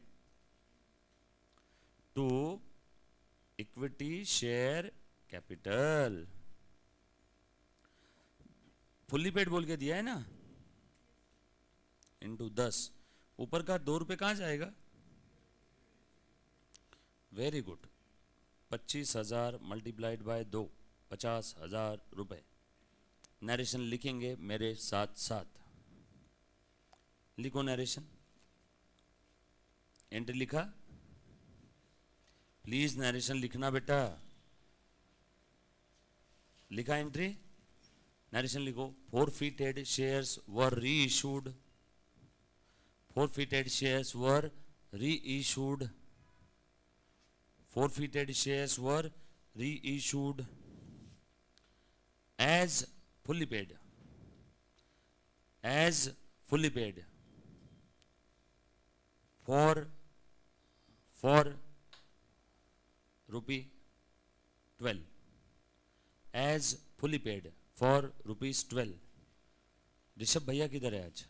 To equity share capital, fully paid बोल के दिया है ना, इंटू 10, ऊपर का 2 रुपये कहाँ जाएगा? वेरी गुड, 25,000 मल्टीप्लाइड बाय 2, 50,000 रुपए। नरेशन लिखेंगे मेरे साथ साथ, लिखो नरेशन। एंट्री लिखा? प्लीज नरेशन लिखना बेटा, लिखा एंट्री? नरेशन लिखो, forfeited shares were reissued, forfeited shares were reissued, forfeited shares were reissued as fully paid, as fully paid for ₹12, as fully paid for ₹12। Rishabh भैया किधर है आज?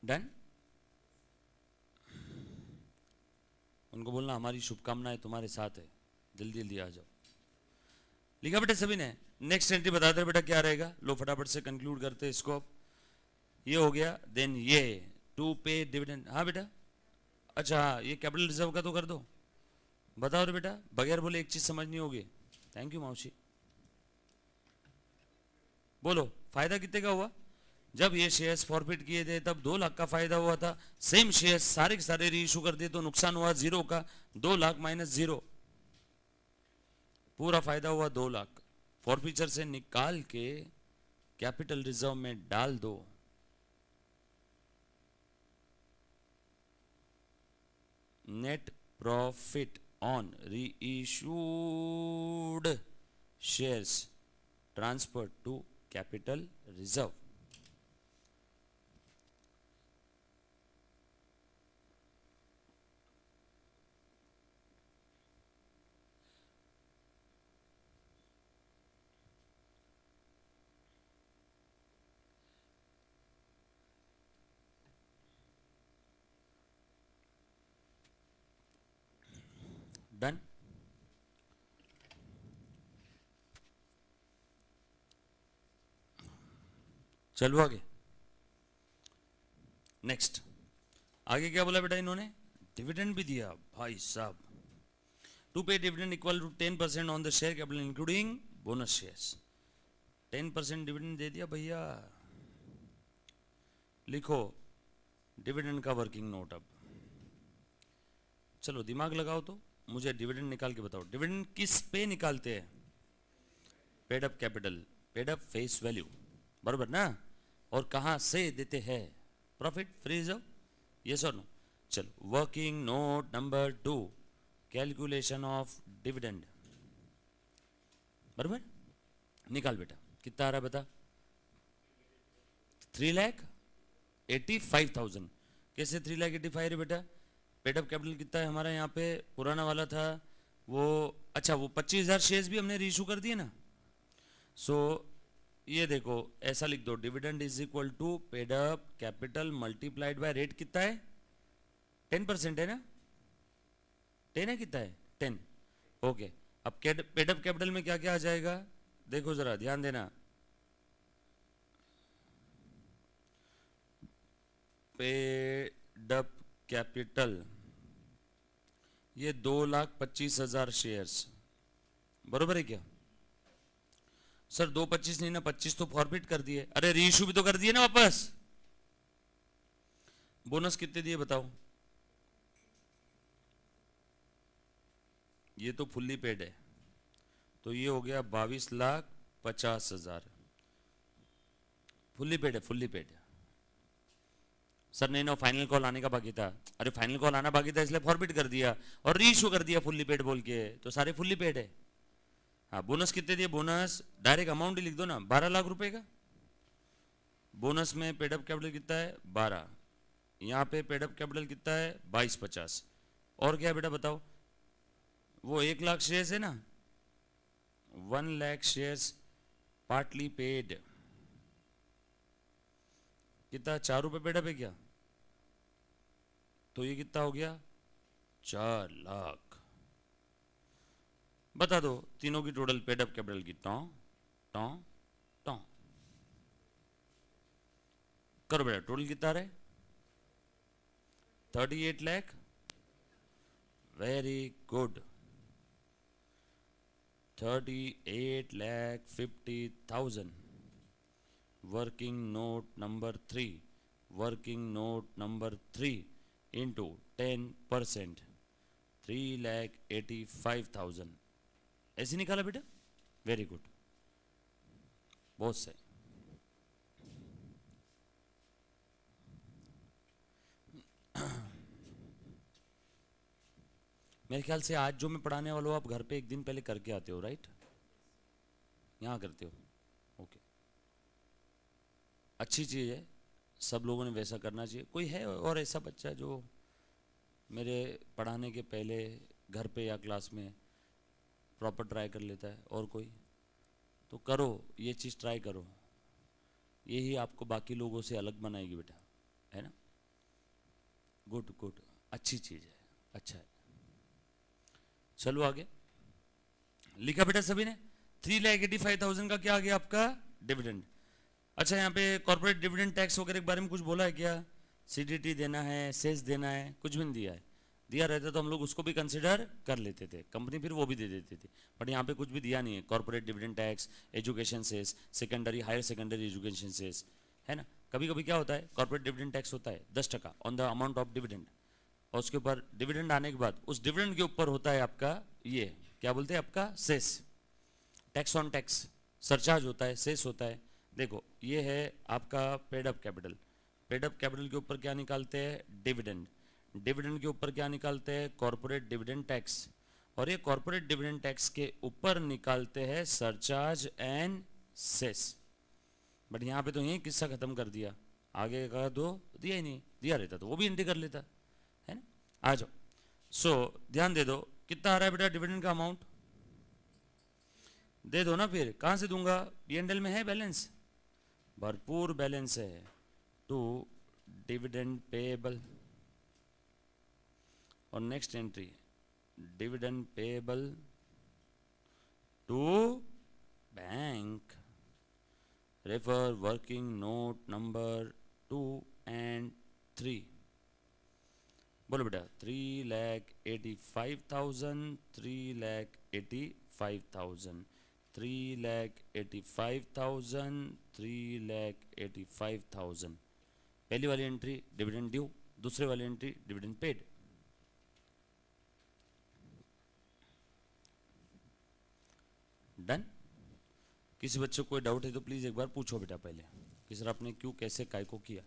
डन? उनको बोलना हमारी शुभकामनाएं तुम्हारे साथ है, जल्दी जल्दी आ जाओ। लिखा बेटा सभी ने? नेक्स्ट एंट्री बता दे बेटा क्या रहेगा, लो फटाफट से कंक्लूड करते हैं इसको। ये हो गया, देन ये टू पे डिविडेंड। हाँ बेटा, अच्छा हाँ, ये कैपिटल रिजर्व का तो कर दो। बताओ रे बेटा, बगैर बोले एक चीज समझनी होगी। थैंक यू मौसी। बोलो फायदा कितने का हुआ? जब ये शेयर्स फॉरफिट किए थे तब 2 लाख का फायदा हुआ था। सेम शेयर्स सारे के सारे री इशू कर दिए तो नुकसान हुआ 0 का। 2 लाख माइनस 0, पूरा फायदा हुआ 2 लाख। फॉरफीचर से निकाल के कैपिटल रिजर्व में डाल दो। Net profit on reissued shares transfer to capital reserve. Done. चलो आगे। नेक्स्ट आगे क्या बोला बेटा इन्होंने? डिविडेंड भी दिया भाई साहब। To pay dividend equal to 10% on the share capital including bonus shares. 10% dividend दे दिया भैया। लिखो डिविडेंड का वर्किंग नोट। अब चलो दिमाग लगाओ तो मुझे डिविडेंड निकाल के बताओ। डिविडेंड किस पे निकालते हैं? Paid up capital, paid up face value, बराबर ना? और कहां से देते हैं? Profit free reserve, yes or no? चलो working note number 2, calculation of dividend, बराबर? निकाल बेटा, कितना आ रहा है बता? 3,85,000। कैसे 3,85,000 है बेटा? पेडअप कैपिटल कितना है हमारा यहाँ पे? पुराना वाला था वो, अच्छा वो 25,000 शेयर्स भी हमने रीइशू कर दिए ना। सो ये देखो ऐसा लिख दो, dividend is equal to paid up capital multiplied by rate. कितना है? 10% है ना? 10 है? कितना है? 10। ओके, अब पेडअप कैपिटल में क्या क्या आ जाएगा देखो जरा ध्यान देना। पेडअप कैपिटल ये 2,25,000 शेयर्स, बरोबर है क्या? सर 2,25 नहीं ना, 25 तो फॉरफिट कर दिए। अरे रीइशू भी तो कर दिए ना वापस। बोनस कितने दिए बताओ? ये तो फुल्ली पेड है, तो ये हो गया 22,50,000। फुल्ली पेड है, फुल्ली पेड है। सर नहीं ना, फाइनल कॉल आने का बाकी था। अरे फाइनल कॉल आना बाकी था इसलिए फॉरबिट कर दिया और रीइशू कर दिया फुल्ली पेड बोल के, तो सारे फुल्ली पेड है। हाँ बोनस कितने दिए? बोनस डायरेक्ट अमाउंट ही लिख दो ना, 12 लाख रुपए का। बोनस में पेडअप कैपिटल कितना है? 12। यहाँ पे पेडअप कैपिटल कितना है? 22,50। और क्या बेटा बताओ? वो 1 लाख शेयर्स है ना, 1 लाख शेयर्स पार्टली पेड। कितना? 4 रुपए पेडअप है क्या? तो ये कितना हो गया? 4 लाख। बता दो तीनों की टोटल पेडअप कैपिटल की। टॉ टॉ टॉ करो बेटा, टोटल कितना रहे? 38 lakh. Very good, 38,50,000। Working note number 3, working note number 3 into 10%, 3,85,000। ऐसे निकाला बेटा? वेरी गुड, बहुत सही। मेरे ख्याल से आज जो मैं पढ़ाने वाला हूँ आप घर पे एक दिन पहले करके आते हो, राइट? यहाँ करते हो, ओके। अच्छी चीज़ है, सब लोगों ने वैसा करना चाहिए। कोई है और ऐसा बच्चा जो मेरे पढ़ाने के पहले घर पे या क्लास में प्रॉपर ट्राई कर लेता है? और कोई? तो करो, ये चीज़ ट्राई करो, यही आपको बाकी लोगों से अलग बनाएगी बेटा, है ना? गुड गुड, अच्छी चीज़ है, अच्छा है। चलो आगे, लिखा बेटा सभी ने। 3,85,000 का क्या आ गया आपका डिविडेंड। अच्छा यहाँ पे कॉर्पोरेट डिविडेंड टैक्स वगैरह के बारे में कुछ बोला है क्या? सीडीटी देना है, सेस देना है, कुछ भी नहीं दिया है। दिया रहता तो हम लोग उसको भी कंसिडर कर लेते थे, कंपनी फिर वो भी दे देती थी, बट यहाँ पे कुछ भी दिया नहीं है। Corporate dividend tax, education cess, secondary higher secondary education cess, है ना। कभी कभी क्या होता है, कॉर्पोरेट डिविडेंड टैक्स होता है 10% on the amount of dividend, और उसके ऊपर डिविडेंड आने के बाद उस डिविडेंड के ऊपर होता है आपका ये क्या बोलते हैं आपका cess, tax on tax, surcharge होता है, सेस होता है। देखो ये है आपका paid up capital, paid up capital के ऊपर क्या निकालते हैं डिविडेंड, डिविडेंड के ऊपर क्या निकालते हैं कॉर्पोरेट डिविडेंड टैक्स, और ये कॉर्पोरेट डिविडेंड टैक्स के ऊपर निकालते हैं सरचार्ज एंड सेस। बट यहाँ पे तो यही किस्सा खत्म कर दिया, आगे का तो दिया ही नहीं, दिया रहता तो वो भी एंट्री कर लेता, है ना। आ जाओ, सो ध्यान दे दो, कितना आ रहा है बेटा डिविडेंड का अमाउंट, दे दो ना, फिर कहाँ से दूंगा, पीएनएल में है बैलेंस, भरपूर बैलेंस है टू डिविडेंड पेएबल, और next entry dividend payable to bank, refer working note number 2 and 3। बोलो बेटा 3,85,000, 3,85,000, 3,85,000, 3,85,000। पहली वाली एंट्री डिविडेंड ड्यू, दूसरे वाली एंट्री डिविडेंड पेड। डन। किसी बच्चे को कोई डाउट है तो प्लीज एक बार पूछो बेटा पहले कि सर आपने क्यों कैसे काय को किया।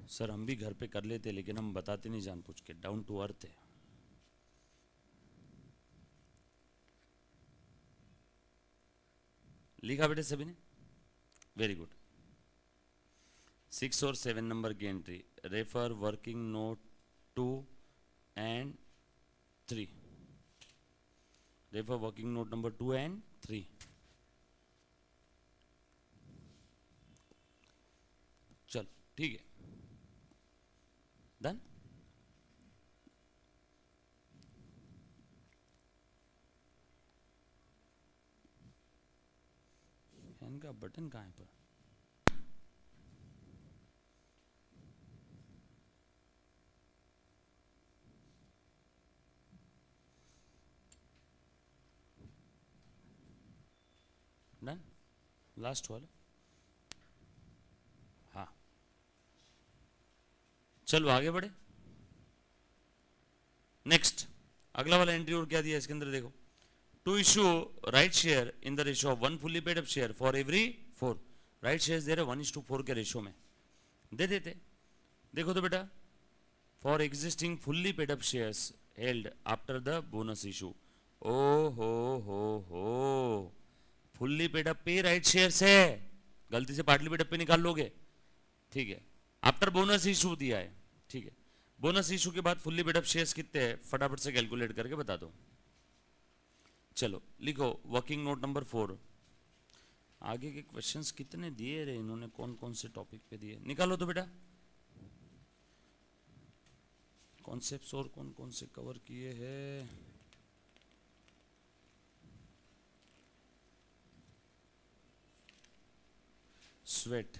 सर हम भी घर पे कर लेते लेकिन हम बताते नहीं जानबूझ के, डाउन टू अर्थ है। लिखा बेटे सभी ने, वेरी गुड। 6 और 7 नंबर की entry, refer working note 2 and 3, refer working note number 2 and 3। चल ठीक है, डन। फैन का बटन कहाँ है पर, डन, लास्ट वाला। हाँ चलो आगे बढ़े, नेक्स्ट अगला वाला एंट्री और क्या दिया इसके अंदर देखो, to issue right share in the ratio of 1 fully paid up share for every 4। Right share दे रहे 1:4 के रेशियो में दे देते। देखो तो बेटा, for existing fully paid up shares held after the bonus issue, ओ हो फुल्ली पेड अप पे राइट शेयर्स है, गलती से पार्टली पेड अप पे निकाल लोगे, ठीक है। आफ्टर बोनस इशू दिया है, ठीक है। बोनस इशू के बाद फुल्ली पेड अप शेयर्स कितने हैं फटाफट से कैलकुलेट करके बता दो। चलो लिखो वर्किंग नोट नंबर 4। आगे के क्वेश्चंस कितने दिए रहे इन्होंने, कौन कौन से टॉपिक पे दिए, निकालो तो बेटा। कॉन्सेप्ट्स और कौन कौन से कवर किए हैं, स्वेट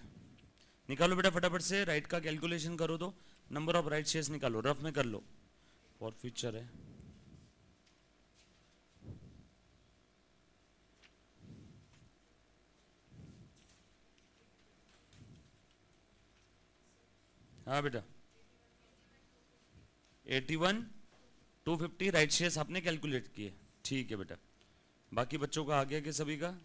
निकालो बेटा फटाफट से, राइट का कैलकुलेशन करो तो नंबर ऑफ राइट शेयर्स निकालो, रफ में कर लो, फॉर फ्यूचर है। हाँ बेटा 81 250 राइट शेयर्स आपने कैलकुलेट किए, ठीक है बेटा। बाकी बच्चों का आ गया कि सभी का,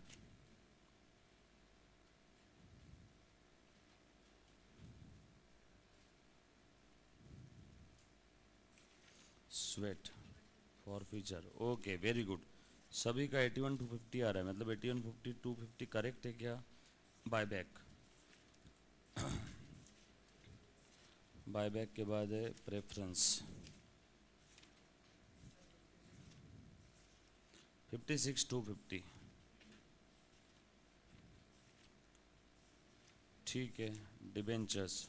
sweat for future, okay very good. सभी का 81 250 आ रहा है, मतलब 81 50 250 करेक्ट है क्या? बायबैक बायबैक के बाद है प्रेफरेंस 56 250, ठीक है। Debentures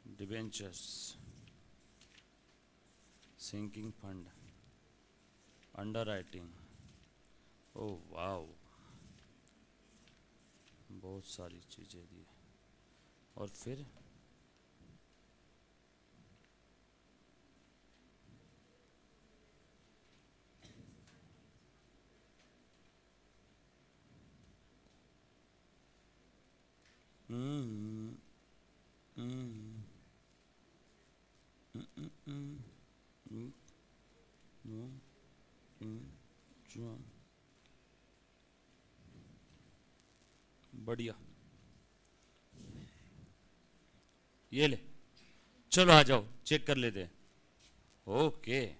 debentures, sinking fund, underwriting, oh wow, बहुत सारी चीज़ें दी। और फिर हम्म, हम्म, हम्म, हम्म, हम्म, जो बढ़िया, ये ले, चलो आ जाओ चेक कर लेते हैं। ओके,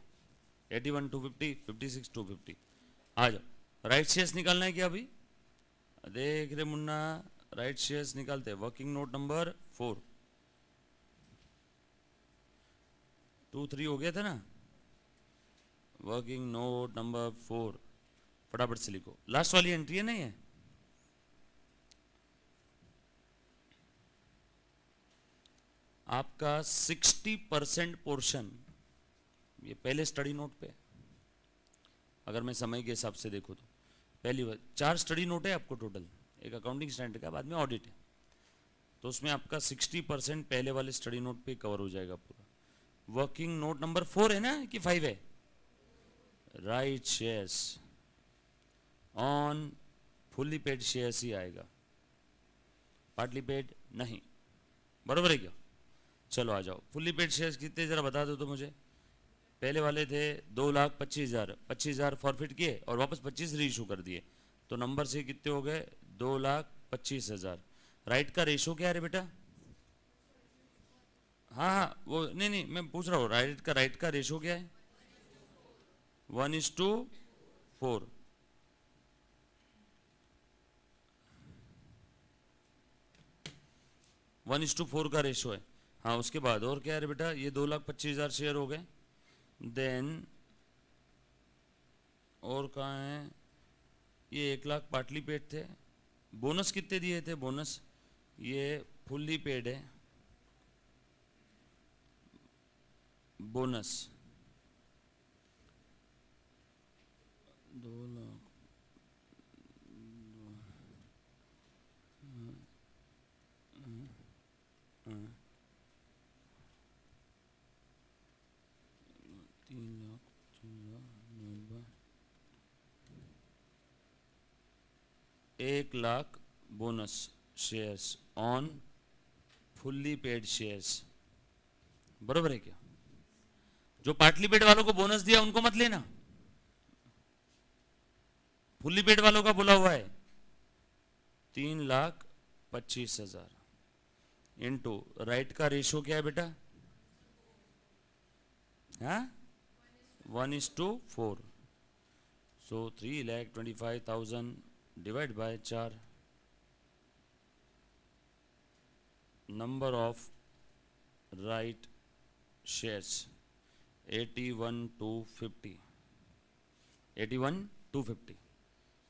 81 250, 56 250, आ जाओ। राइट शेयर्स निकालना है क्या अभी? देख रे मुन्ना, राइट शेयर्स निकालते हैं। वर्किंग नोट नंबर 4, 2 3 हो गया था ना। वर्किंग नोट नंबर 4, फटाफट से लिखो, लास्ट वाली एंट्री है नहीं है। आपका 60% पोर्शन ये पहले स्टडी नोट पे, अगर मैं समय के हिसाब से देखूँ तो पहली बार 4 स्टडी नोट है आपको टोटल, एक अकाउंटिंग स्टैंडर्ड का, बाद में ऑडिट है, तो उसमें आपका 60% पहले वाले स्टडी नोट पे कवर हो जाएगा पूरा। वर्किंग नोट नंबर 4 है ना कि 5 है? Right shares on fully paid shares ही आएगा, पार्टली पेड नहीं, बरोबर है क्या? चलो आ जाओ, फुल्ली पेड शेयर्स कितने जरा बता दो तो मुझे। पहले वाले थे 2,25,000, 25,000 फॉरफिट किए और वापस 25 री इशू कर दिए, तो नंबर से कितने हो गए? 2,25,000। राइट का रेशो क्या है बेटा? हाँ हाँ, वो नहीं नहीं, मैं पूछ रहा हूँ राइट का रेशो क्या है? 1:4, 1:4 का रेशो है। हाँ, उसके बाद और क्या है बेटा? ये 2,25,000 शेयर हो गए, देन और कहाँ है? ये 1,00,000 पार्टली पेड थे। बोनस कितने दिए थे? बोनस ये फुल्ली पेड है, bonus 2,00,000, 3,00,000, 1,00,000 bonus shares on fully paid shares, बरोबर है क्या? जो पार्टली पेड वालों को बोनस दिया उनको मत लेना, फुल्ली पेड वालों का बोला हुआ है। 3,25,000 इंटू राइट का रेशो क्या है बेटा? हाँ, 1:4, सो 3,25,000 divide by 4, number of right shares 81,250, 81,250,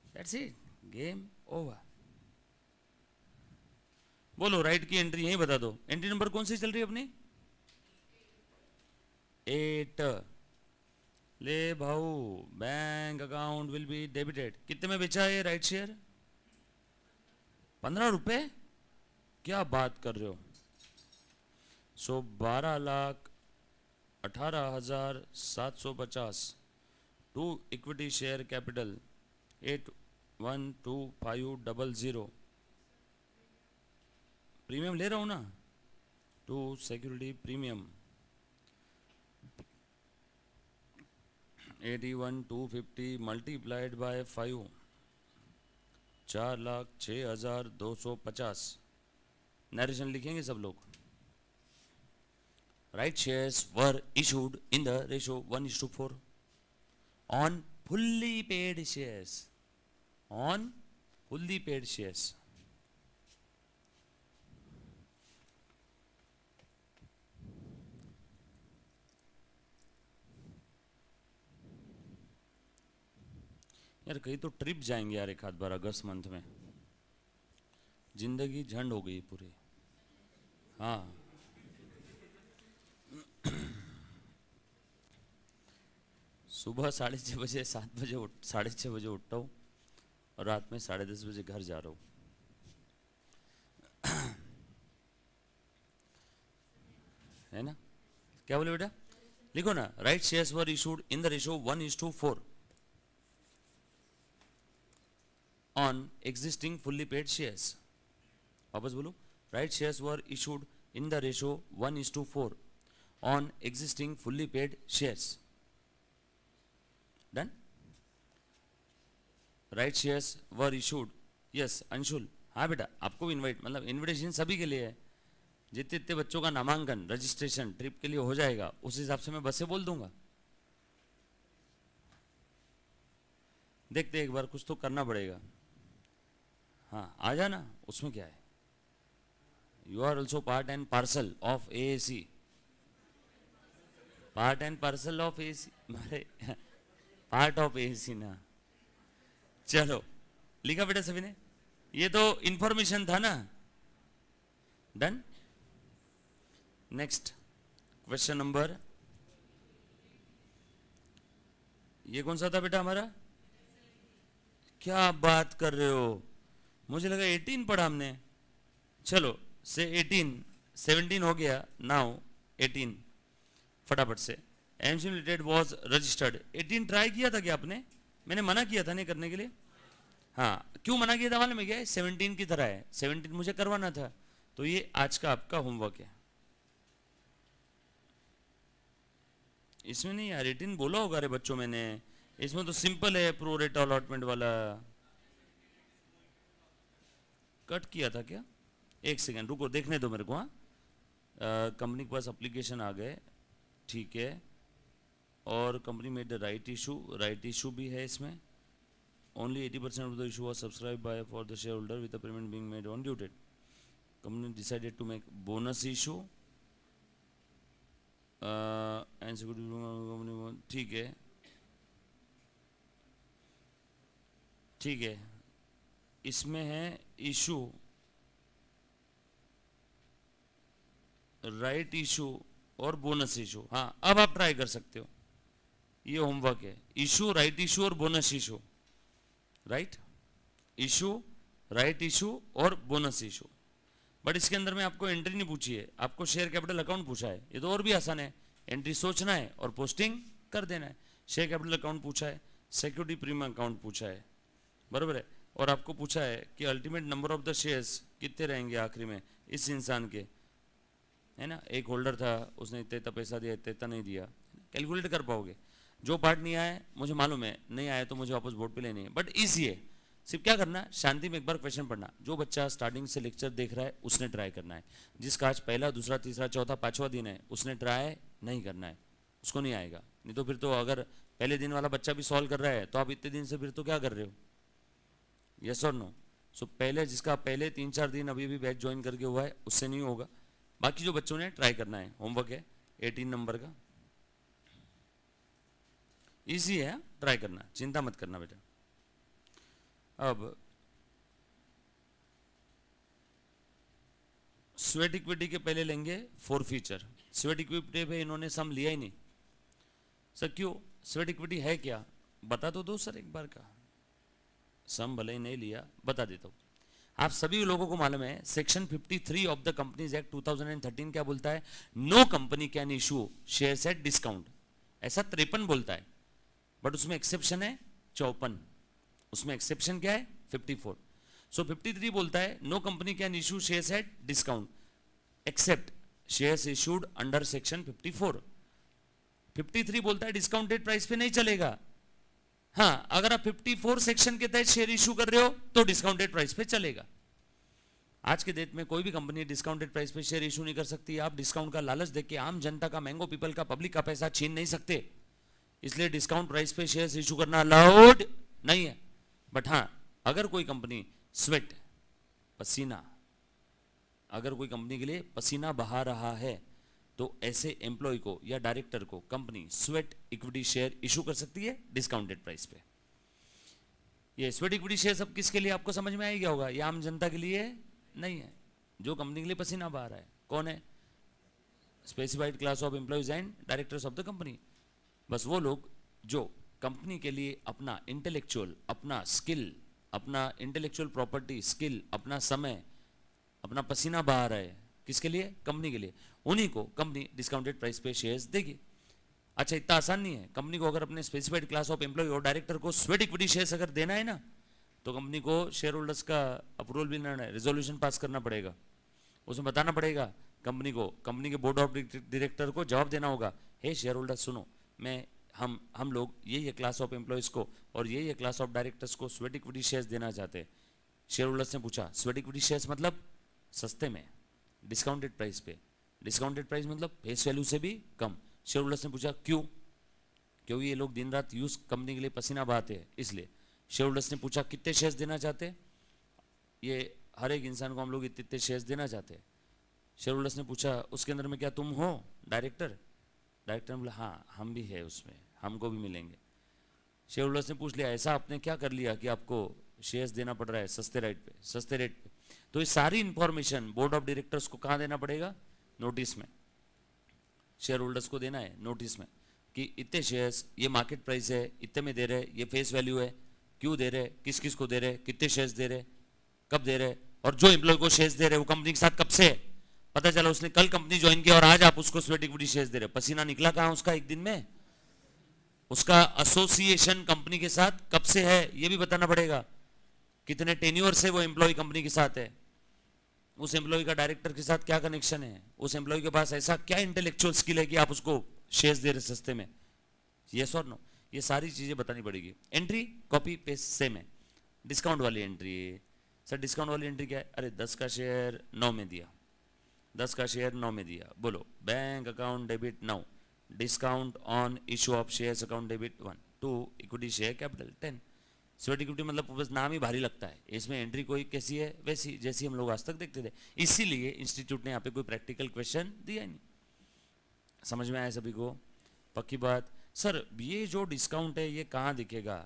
that's it, game over. बोलो राइट की एंट्री यही बता दो, एंट्री नंबर कौन सी चल रही है अपनी? 8। ले भाऊ, bank account will be debited. कितने में बेचा है ये राइट शेयर? 15 रुपए, क्या बात कर रहे हो? So 12,18,750 to equity share capital 812500, premium ले रहा हूँ ना, to security premium 81,250 multiplied by 5, 4,06,250। Narration लिखेंगे सब लोग। Right shares were issued in the ratio 1:4 on fully paid shares, on fully paid shares. यार कहीं तो ट्रिप जाएंगे यार एक आध बार अगस्त मंथ में, जिंदगी झंड हो गई पूरी। हाँ सुबह 6:30 7 बजे 6:30 उठता हूँ और रात में 10:30 बजे घर जा रहा हूँ। है ना? क्या बोले बेटा? लिखो ना, right shares were issued in the ratio 1:4 on existing fully paid shares. वापस बोलो, right shares were issued in the ratio 1:4 on existing fully paid shares. Done? Right shares were issued, yes Anshul, हाँ बेटा आपको भी इनवाइट, मतलब invitation सभी के लिए है। जितने जितने बच्चों का नामांकन रजिस्ट्रेशन ट्रिप के लिए हो जाएगा उस हिसाब से मैं बसें बोल दूंगा। देखते एक बार, कुछ तो करना पड़ेगा। हाँ आ जाना, उसमें क्या है। You are also part and parcel of AAC, part and parcel of AAC, part of AAC ना। चलो लिखा बेटा सभी ने? ये तो इंफॉर्मेशन था ना। डन? नेक्स्ट क्वेश्चन नंबर, ये कौन सा था बेटा हमारा? क्या आप बात कर रहे हो, मुझे लगा 18 पढ़ा हमने। चलो से 18 17 हो गया, नाउ 18 फटाफट से। MC limited was registered. 18 try किया था क्या आपने? मैंने मना किया था नहीं करने के लिए। हाँ क्यों मना किया था मालूम है क्या? 17 की तरह है, 17 मुझे करवाना था। तो ये आज का आपका होमवर्क है। इसमें नहीं यार 18 बोला होगा रे बच्चों मैंने, इसमें तो सिंपल है प्रो रेट अलॉटमेंट वाला। कट किया था क्या? एक सेकेंड रुको, देखने दो मेरे को। हाँ कंपनी के पास एप्लीकेशन आ गए, ठीक है। और company made the right issue भी है इसमें। Only 80% of the issue was subscribe by for the share holder with the payment being made on due date. Company decided to make bonus issue and security, ठीक है ठीक है। इसमें है issue, right issue और बोनस इशू। हाँ अब आप ट्राई कर सकते हो, ये होमवर्क है। इशू, राइट इशू और bonus issue, right issue, right issue और बोनस इशू। बट इसके अंदर में आपको एंट्री नहीं पूछी है, आपको शेयर कैपिटल अकाउंट पूछा है। ये तो और भी आसान है, एंट्री सोचना है और पोस्टिंग कर देना है। शेयर कैपिटल अकाउंट पूछा है, सिक्योरिटी प्रीमियम अकाउंट पूछा है, बराबर है। और आपको पूछा है कि ultimate number of the shares कितने रहेंगे आखिरी में इस इंसान के, है ना। एक होल्डर था, उसने इतना पैसा दिया, इतना नहीं दिया, कैलकुलेट कर पाओगे। जो पार्ट नहीं आया मुझे मालूम है, नहीं आया तो मुझे वापस बोर्ड पे लेनी है, बट ईजी है। सिर्फ क्या करना है, शांति में एक बार क्वेश्चन पढ़ना। जो बच्चा स्टार्टिंग से लेक्चर देख रहा है उसने ट्राई करना है। जिसका आज पहला, दूसरा, तीसरा, चौथा, पांचवा दिन है उसने ट्राई नहीं करना है, उसको नहीं आएगा। नहीं तो फिर तो अगर पहले दिन वाला बच्चा भी सॉल्व कर रहा है तो आप इतने दिन से फिर तो क्या कर रहे हो? Yes or no? सो पहले जिसका पहले 3-4 दिन अभी भी बैच ज्वाइन करके हुआ है उससे नहीं होगा। बाकी जो बच्चों ने ट्राई करना है, होमवर्क है 18 नंबर का, इजी है, ट्राई करना, चिंता मत करना बेटा। अब स्वेट इक्विटी के पहले लेंगे फॉर फ्यूचर। स्वेट इक्विटी पे इन्होंने सम लिया ही नहीं सर, क्यों? स्वेट इक्विटी है क्या, बता दो सर एक बार का। सम भले ही नहीं लिया, बता देता हूँ। आप सभी लोगों को मालूम है section 53 of the companies act 2013 क्या बोलता है? No company can issue shares at discount. ऐसा 53 बोलता है, बट उसमें एक्सेप्शन है 54। उसमें एक्सेप्शन क्या है? 54। सो 53 बोलता है no company can issue shares at discount except shares issued under section 54। 53 बोलता है डिस्काउंटेड प्राइस पे नहीं चलेगा। हाँ अगर आप 54 सेक्शन के तहत शेयर इशू कर रहे हो तो डिस्काउंटेड प्राइस पे चलेगा। आज के डेट में कोई भी कंपनी डिस्काउंटेड प्राइस पे शेयर इशू नहीं कर सकती। आप डिस्काउंट का लालच देख के आम जनता का, मैंगो पीपल का, पब्लिक का पैसा छीन नहीं सकते, इसलिए डिस्काउंट प्राइस पे शेयर इशू करना अलाउड नहीं है। बट हाँ अगर कोई कंपनी स्वेट, पसीना, अगर कोई कंपनी के लिए पसीना बहा रहा है तो ऐसे एम्प्लॉय को या डायरेक्टर को company sweat equity share issue कर सकती है डिस्काउंटेड प्राइस पे। ये स्वेट इक्विटी शेयर सब किसके लिए आपको समझ में आ गया होगा? ये आम जनता के लिए नहीं है, जो कंपनी के लिए पसीना बहा रहा है। कौन है? Specified class of employees and directors of the company. बस वो लोग जो कंपनी के लिए अपना इंटेलेक्चुअल, अपना स्किल, अपना इंटेलेक्चुअल प्रॉपर्टी, स्किल, अपना समय, अपना पसीना बहा रहा है, किसके लिए? कंपनी के लिए, उन्हीं को कंपनी डिस्काउंटेड प्राइस पे शेयर्स देगी। अच्छा, इतना आसान नहीं है। कंपनी को अगर अपने स्पेसिफाइड क्लास ऑफ एम्प्लॉय और डायरेक्टर को स्वेट इक्विटी शेयर्स अगर देना है ना, तो कंपनी को शेयर होल्डर्स का अप्रूवल भी लेना है, रेजोल्यूशन पास करना पड़ेगा, उसमें बताना पड़ेगा कंपनी को, कंपनी के बोर्ड ऑफ डायरेक्टर को जवाब देना होगा, हे शेयर होल्डर सुनो, मैं हम लोग ये क्लास ऑफ एम्प्लॉयज़ को और ये क्लास ऑफ डायरेक्टर्स को स्वेट इक्विटी शेयर्स देना चाहते हैं। शेयर होल्डर्स ने पूछा, स्वेट इक्विटी शेयर्स मतलब सस्ते में, डिस्काउंटेड प्राइस पे, डिस्काउंटेड प्राइस मतलब फेस वैल्यू से भी कम। शेयर होल्डर्स ने पूछा क्यों? क्योंकि ये लोग दिन रात यूज कंपनी के लिए पसीना बहाते हैं, इसलिए। शेयर होल्डर्स ने पूछा कितने शेयर्स देना चाहते हैं? ये हर एक इंसान को हम लोग इतने शेयर्स देना चाहते हैं। शेयर होल्डर्स ने पूछा उसके अंदर में क्या तुम हो डायरेक्टर? डायरेक्टर ने बोला हाँ हम भी है उसमें, हमको भी मिलेंगे। शेयर होल्डर्स ने पूछ लिया ऐसा आपने क्या कर लिया कि आपको शेयर्स देना पड़ रहा है सस्ते रेट पे, सस्ते रेट पे? तो ये सारी इंफॉर्मेशन बोर्ड ऑफ डायरेक्टर्स को कहाँ देना पड़ेगा? नोटिस में। शेयर होल्डर्स को देना है नोटिस में कि इतने शेयर्स, ये मार्केट प्राइस है, इतने में दे रहे, ये फेस वैल्यू है, क्यों दे रहे, किस किस को दे रहे, कितने शेयर्स दे रहे, कब दे रहे, और जो एम्प्लॉय को शेयर्स दे रहे वो कंपनी के साथ कब से है, पता चला उसने कल कंपनी ज्वाइन किया और आज आप उसको स्वेट इक्विटी शेयर्स दे रहे। पसीना निकला कहाँ उसका एक दिन में? उसका एसोसिएशन कंपनी के साथ कब से है ये भी बताना पड़ेगा, कितने टेन्योर से वो एम्प्लॉय कंपनी के साथ है, उस एम्प्लॉय का डायरेक्टर के साथ क्या कनेक्शन है, उस एम्प्लॉय के पास ऐसा क्या इंटेलेक्चुअल स्किल है कि आप उसको शेयर्स दे रहे सस्ते में, यस और नो, ये सारी चीजें बतानी पड़ेगी। एंट्री कॉपी पेस्ट सेम है। डिस्काउंट वाली एंट्री, सर डिस्काउंट वाली एंट्री क्या है? अरे 10 का शेयर 9 में दिया, 10 का शेयर 9 में दिया, बोलो bank account debit 9, discount on issue of shares account debit 1, 2 equity share capital 10। Sweat equity मतलब बस नाम ही भारी लगता है, इसमें एंट्री कोई कैसी है वैसी जैसी हम लोग आज तक देखते थे, इसीलिए इंस्टीट्यूट ने यहाँ पे कोई प्रैक्टिकल क्वेश्चन दिया ही नहीं। समझ में आया सभी को? पक्की बात। सर ये जो डिस्काउंट है ये कहाँ दिखेगा?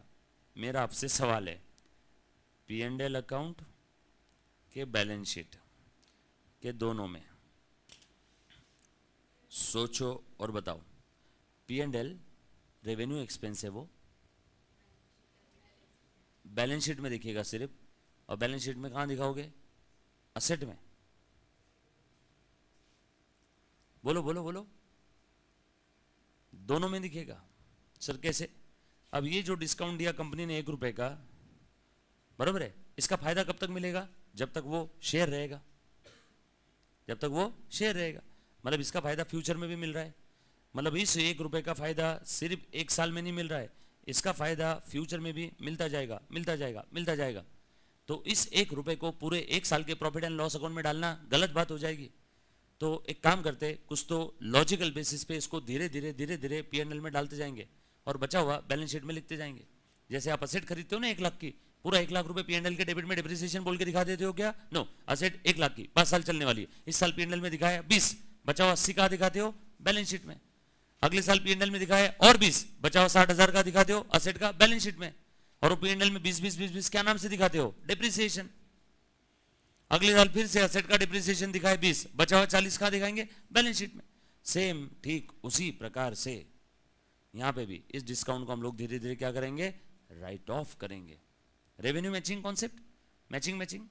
मेरा आपसे सवाल है, P&L अकाउंट के बैलेंस शीट के दोनों में? सोचो और बताओ। P&L रेवेन्यू एक्सपेंस है, वो बैलेंस शीट में दिखेगा सिर्फ, और बैलेंस शीट में कहाँ दिखाओगे? असेट में। बोलो बोलो बोलो, दोनों में दिखेगा। सर कैसे? अब ये जो डिस्काउंट दिया कंपनी ने 1 रुपए का, बराबर है, इसका फायदा कब तक मिलेगा? जब तक वो शेयर रहेगा, जब तक वो शेयर रहेगा। मतलब इसका फायदा फ्यूचर में भी मिल रहा है, मतलब इस 1 रुपए का फायदा सिर्फ 1 साल में नहीं मिल रहा है, इसका फायदा फ्यूचर में भी मिलता जाएगा, मिलता जाएगा, मिलता जाएगा। तो इस 1 रुपए को पूरे 1 साल के प्रॉफिट एंड लॉस अकाउंट में डालना गलत बात हो जाएगी। तो एक काम करते, कुछ तो लॉजिकल बेसिस पे इसको धीरे धीरे धीरे धीरे P&L में डालते जाएंगे और बचा हुआ बैलेंस शीट में लिखते जाएंगे। जैसे आप असेट खरीदते हो ना 1 लाख की, पूरा 1 लाख रुपए P&L के डेबिट में डिप्रिसिएशन बोल के दिखा देते हो क्या? नो, असेट 1 लाख की 5 साल चलने वाली है, इस साल P&L में दिखाया 20, बचा हुआ 80 कहाँ दिखाते हो? बैलेंस शीट में। अगले साल P&L में दिखाया और 20, बचा हुआ 60,000 का दिखाते हो असेट का बैलेंस शीट में, और वो P&L में 20 क्या नाम से दिखाते हो? डिप्रिसिएशन। अगले साल फिर से असेट का डिप्रिसिएशन दिखाए 20, बचा हुआ 40 कहाँ दिखाएंगे? बैलेंस शीट में। सेम ठीक उसी प्रकार से यहां पे भी इस डिस्काउंट को हम लोग धीरे धीरे क्या करेंगे? राइट ऑफ करेंगे। Revenue matching concept, matching matching,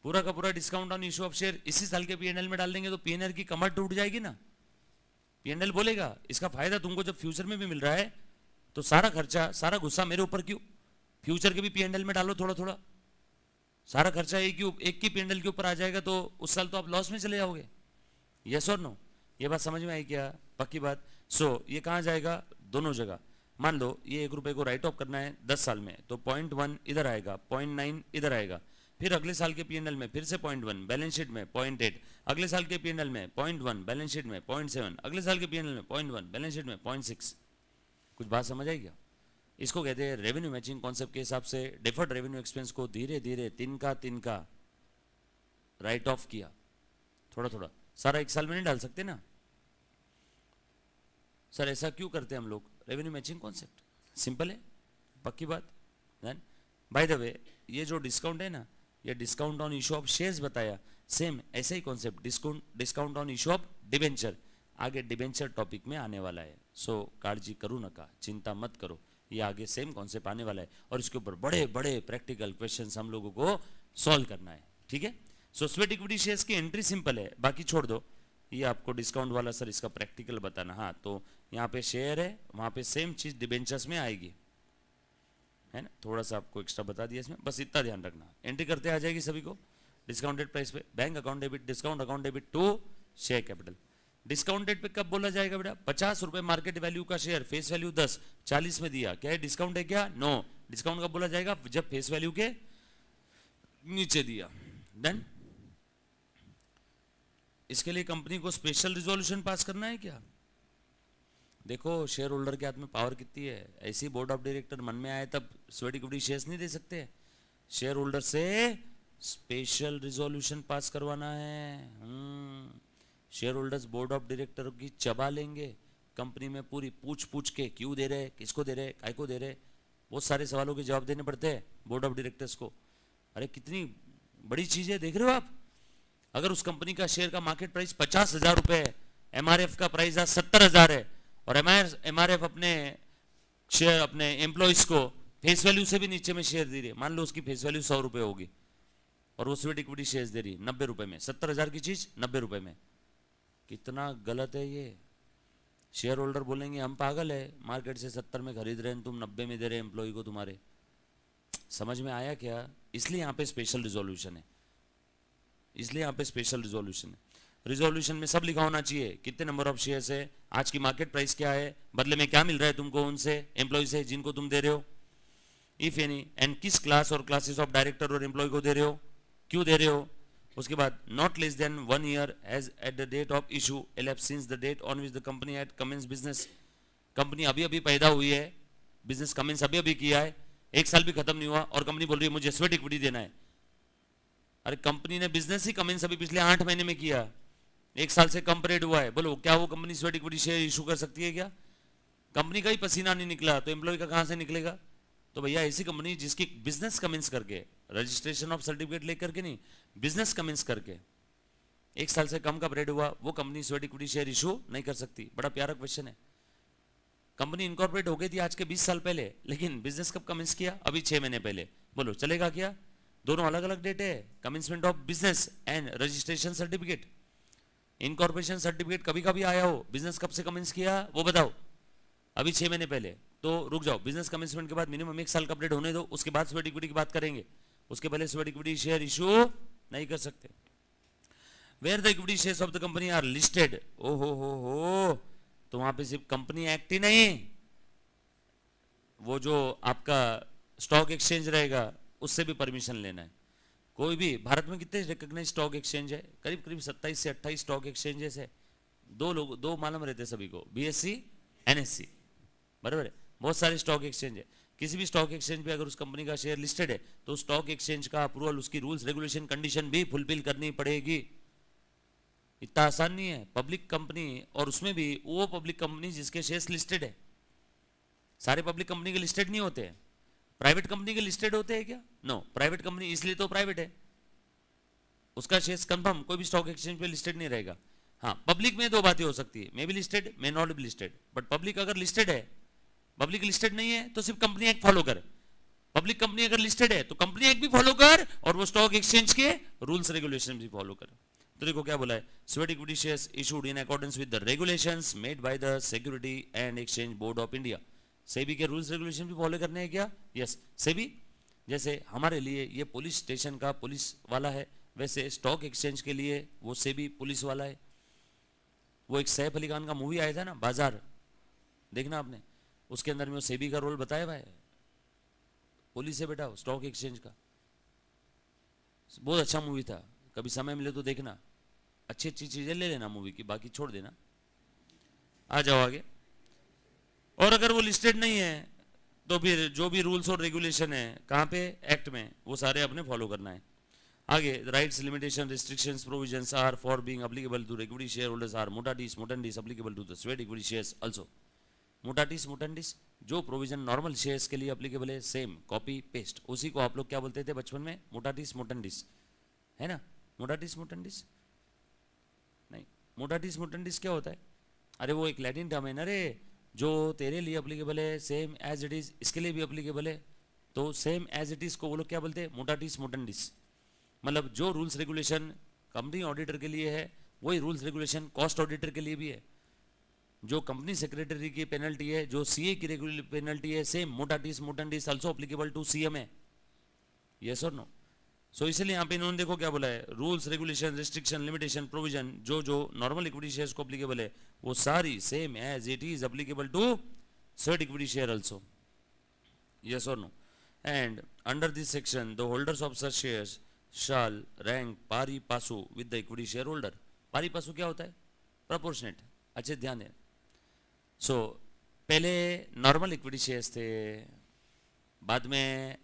पूरा का पूरा discount on issue of share इसी साल के P&L में डाल देंगे तो P&L की कमर टूट जाएगी ना। P&L बोलेगा इसका फायदा तुमको जब फ्यूचर में भी मिल रहा है तो सारा खर्चा, सारा गुस्सा मेरे ऊपर क्यों? फ्यूचर के भी P&L में डालो थोड़ा थोड़ा, सारा खर्चा एक की P&L के ऊपर आ जाएगा तो उस साल तो आप लॉस में चले जाओगे। Yes or no? ये बात समझ में आई क्या? पक्की बात। सो ये कहाँ जाएगा? दोनों जगह। मान लो ये 1 रुपए को राइट ऑफ करना है 10 साल में, तो 0.1 इधर आएगा, 0.9 इधर आएगा, फिर अगले साल के P&L में फिर से 0.1, बैलेंस शीट में 0.8, अगले साल के P&L में 0.1, बैलेंस शीट में 0.7, अगले साल के P&L में 0.1, बैलेंस शीट में 0.6। कुछ बात समझ आई क्या? इसको कहते हैं रेवेन्यू मैचिंग कॉन्सेप्ट के हिसाब से डिफर्ड रेवेन्यू एक्सपेंस को धीरे धीरे तिनका राइट ऑफ किया, थोड़ा थोड़ा, सारा 1 साल में नहीं डाल सकते ना। सर ऐसा क्यों करते हैं हम लोग? रेवेन्यू मैचिंग कॉन्सेप्ट सिंपल है, पक्की बात। देन बाय द वे ये जो डिस्काउंट है ना, ये discount on issue of shares बताया, सेम ऐसा ही concept discount on issue of debenture. आगे डिबेंचर टॉपिक में आने वाला है। सो काळजी करू नका, चिंता मत करो, ये आगे सेम कॉन्सेप्ट आने वाला है और इसके ऊपर बड़े बड़े प्रैक्टिकल क्वेश्चंस हम लोगों को सॉल्व करना है, ठीक है। सो स्वेट इक्विटी शेयर्स की एंट्री सिंपल है, बाकी छोड़ दो, ये आपको डिस्काउंट वाला सर इसका प्रैक्टिकल बताना। हाँ, तो यहाँ पे शेयर है, वहाँ पे सेम चीज़ डिबेंचर्स में आएगी, है ना। थोड़ा सा आपको एक्स्ट्रा बता दिया इसमें, बस इतना ध्यान रखना। एंट्री करते आ जाएगी सभी को डिस्काउंटेड प्राइस पे, bank account debit, discount account debit to share capital. Discounted पे कब बोला जाएगा बेटा? 50 रुपए मार्केट वैल्यू का शेयर, फेस वैल्यू 10, 40 में दिया, क्या है डिस्काउंट है क्या? नो। डिस्काउंट कब बोला जाएगा? जब फेस वैल्यू के नीचे दिया। डन। इसके लिए कंपनी को स्पेशल रिजोल्यूशन पास करना है क्या? देखो शेयर होल्डर के हाथ में पावर कितनी है, ऐसी बोर्ड ऑफ डायरेक्टर मन में आए तब स्वेट इक्विटी शेयर्स नहीं दे सकते। शेयर होल्डर से स्पेशल रिजोल्यूशन पास करवाना है। Share holders board of director की चबा लेंगे, कंपनी में पूरी पूछ पूछ के क्यों दे रहे, किसको दे रहे, काय को दे रहे, बहुत सारे सवालों के जवाब देने पड़ते हैं बोर्ड ऑफ डायरेक्टर्स को। अरे कितनी बड़ी चीज है, देख रहे हो आप। अगर उस कंपनी का शेयर का मार्केट प्राइस 50,000 रुपए है, एमआरएफ का प्राइस आज 70,000 है, और एमआरएफ अपने शेयर अपने एम्प्लॉइज को फेस वैल्यू से भी नीचे में शेयर दे रही है। मान लो उसकी फेस वैल्यू 100 रुपए होगी और वो स्वेट इक्विटी शेयर्स दे रही है 90 रुपए में, 70,000 की चीज 90 रुपए में, कितना गलत है ये। शेयर होल्डर बोलेंगे हम पागल है, मार्केट से 70 में खरीद रहे हैं, तुम 90 में दे रहे हैं एम्प्लॉय को तुम्हारे। समझ में आया क्या? इसलिए यहाँ पे स्पेशल रिजोल्यूशन है, इसलिए यहाँ पे स्पेशल रिजोल्यूशन है। रिजोल्यूशन में सब लिखा होना चाहिए, कितने नंबर ऑफ शेयर्स है, आज की मार्केट प्राइस क्या है, बदले में क्या मिल रहा है तुमको उनसे, एम्प्लॉय से जिनको तुम दे रहे हो, इफ एनी, एंड किस क्लास और क्लासेस ऑफ डायरेक्टर और एम्प्लॉय को दे रहे हो, क्यों दे रहे हो। उसके बाद not less than 1 year as at the date of issue elapsed since the date on which the company had commenced business। Company अभी अभी पैदा हुई है, बिजनेस कमेंस अभी अभी किया है, 1 साल भी खत्म नहीं हुआ और कंपनी बोल रही है मुझे स्वेट इक्विटी देना है। अरे कंपनी ने बिजनेस ही कमेंस अभी पिछले 8 महीने में किया, 1 साल से कम पीरियड हुआ है, बोलो क्या वो company sweat equity share issue कर सकती है क्या? कंपनी का ही पसीना नहीं निकला तो एम्प्लॉय का कहां से निकलेगा? तो भैया ऐसी कंपनी जिसकी बिजनेस कमेंस करके, रजिस्ट्रेशन ऑफ सर्टिफिकेट लेकर के नहीं, बिजनेस कमेंस करके 1 साल से कम का पीरियड हुआ, वो company sweat equity share issue नहीं कर सकती। बड़ा प्यारा क्वेश्चन है। कंपनी इनकॉर्पोरेट हो गई थी आज के 20 साल पहले, लेकिन बिजनेस कब कमेंस किया? अभी 6 महीने पहले। बोलो चलेगा क्या? दोनों अलग अलग डेट है, commencement of business and registration certificate. Incorporation certificate कभी कभी आया हो, बिजनेस कब से कमेंस किया वो बताओ, अभी 6 महीने पहले, तो रुक जाओ, बिजनेस कमेंसमेंट के बाद मिनिमम 1 साल का पीरियड होने दो, उसके बाद स्वेट इक्विटी की बात करेंगे, उसके पहले स्वेट इक्विटी शेयर इशू नहीं कर सकते। Where the equity shares of the company are listed, ओ हो, तो वहां पे सिर्फ कंपनी एक्ट ही नहीं, वो जो आपका स्टॉक एक्सचेंज रहेगा उससे भी परमिशन लेना है। कोई भी भारत में कितने रिकॉग्नाइज स्टॉक एक्सचेंज है? करीब करीब 27 से 28 स्टॉक एक्सचेंजेस है। दो मालूम रहते सभी को, बीएससी एनएससी, बराबर है, बहुत सारे स्टॉक एक्सचेंज है। किसी भी स्टॉक एक्सचेंज पे अगर उस कंपनी का शेयर लिस्टेड है तो स्टॉक एक्सचेंज का अप्रूवल, उसकी रूल्स रेगुलेशन कंडीशन भी फुलफिल करनी पड़ेगी। इतना आसान नहीं है। पब्लिक कंपनी, और उसमें भी वो पब्लिक कंपनी जिसके शेयर्स लिस्टेड है, सारे पब्लिक कंपनी के लिस्टेड नहीं होते हैं। प्राइवेट कंपनी के लिस्टेड होते हैं क्या? नो, प्राइवेट कंपनी इसलिए तो प्राइवेट है, उसका शेयर्स कंफर्म कोई भी स्टॉक एक्सचेंज पे लिस्टेड नहीं रहेगा। हाँ, पब्लिक में 2 बातें हो सकती है, may be listed, may not be listed, but public अगर लिस्टेड है, पब्लिक लिस्टेड नहीं है तो सिर्फ कंपनी एक्ट फॉलो कर। पब्लिक कंपनी अगर लिस्टेड है तो कंपनी एक्ट भी फॉलो कर और वो स्टॉक एक्सचेंज के रूल्स रेगुलेशन भी फॉलो कर। तो देखो क्या बोला है, sweat equity shares issued in accordance with the regulations made by the security and exchange board of India. SEBI के रूल्स रेगुलेशन भी फॉलो करने हैं क्या? यस। सेबी जैसे हमारे लिए ये पुलिस स्टेशन का पुलिस वाला है, वैसे स्टॉक एक्सचेंज के लिए वो सेबी पुलिस वाला है। वो एक सैफ अली खान का मूवी आया था ना, बाजार, देखना आपने, उसके अंदर में वो सेबी का रोल बताया हुआ है, पुलिस है बेटा स्टॉक एक्सचेंज का। बहुत अच्छा मूवी था, कभी समय मिले तो देखना, अच्छी अच्छी चीजें ले लेना मूवी की, बाकी छोड़ देना। आ जाओ आगे। और अगर वो लिस्टेड नहीं है तो फिर जो भी रूल्स और रेगुलेशन है कहाँ पे, एक्ट में, वो सारे अपने फॉलो करना है। आगे, rights limitation restrictions provisions are for being applicable to equity share holders are mutatis mutandis applicable to the sweat equity shares also. Mutatis mutandis जो प्रोविजन नॉर्मल शेयर्स के लिए एप्लीकेबल है, सेम कॉपी पेस्ट, उसी को आप लोग क्या बोलते थे बचपन में? मोटाटिस मोटेंडिस, है ना। मोटाटिस मोटेंडिस नहीं, मोटाटिस मोटेंडिस क्या होता है? अरे वो एक लैटिन टर्म है ना रे, जो तेरे लिए अप्लीकेबल है सेम एज इट इज इसके लिए भी अप्लीकेबल है। तो सेम एज इट इज को वो लोग क्या बोलते हैं, मोटाटिस मोटंडिस। मतलब जो रूल्स रेगुलेशन कंपनी ऑडिटर के लिए है वही रूल्स रेगुलेशन कॉस्ट ऑडिटर के लिए भी है। जो कंपनी सेक्रेटरी की पेनल्टी है, जो सीए की रेगुलर पेनल्टी है, same mutatis mutandis also applicable to CMA. Yes or no? So इसलिए यहाँ पे इन्होंने देखो क्या बोला है, rules regulation restriction limitation provision जो जो नॉर्मल इक्विटी शेयर्स को अप्लीकेबल है वो सारी same as it is applicable to sweat equity share also. Yes or no? And under this section the holders of such shares shall rank pari passu with the equity share holder. पारी पासु क्या होता है? Proportionate. अच्छे ध्यान दें। सो पहले normal equity shares थे, बाद में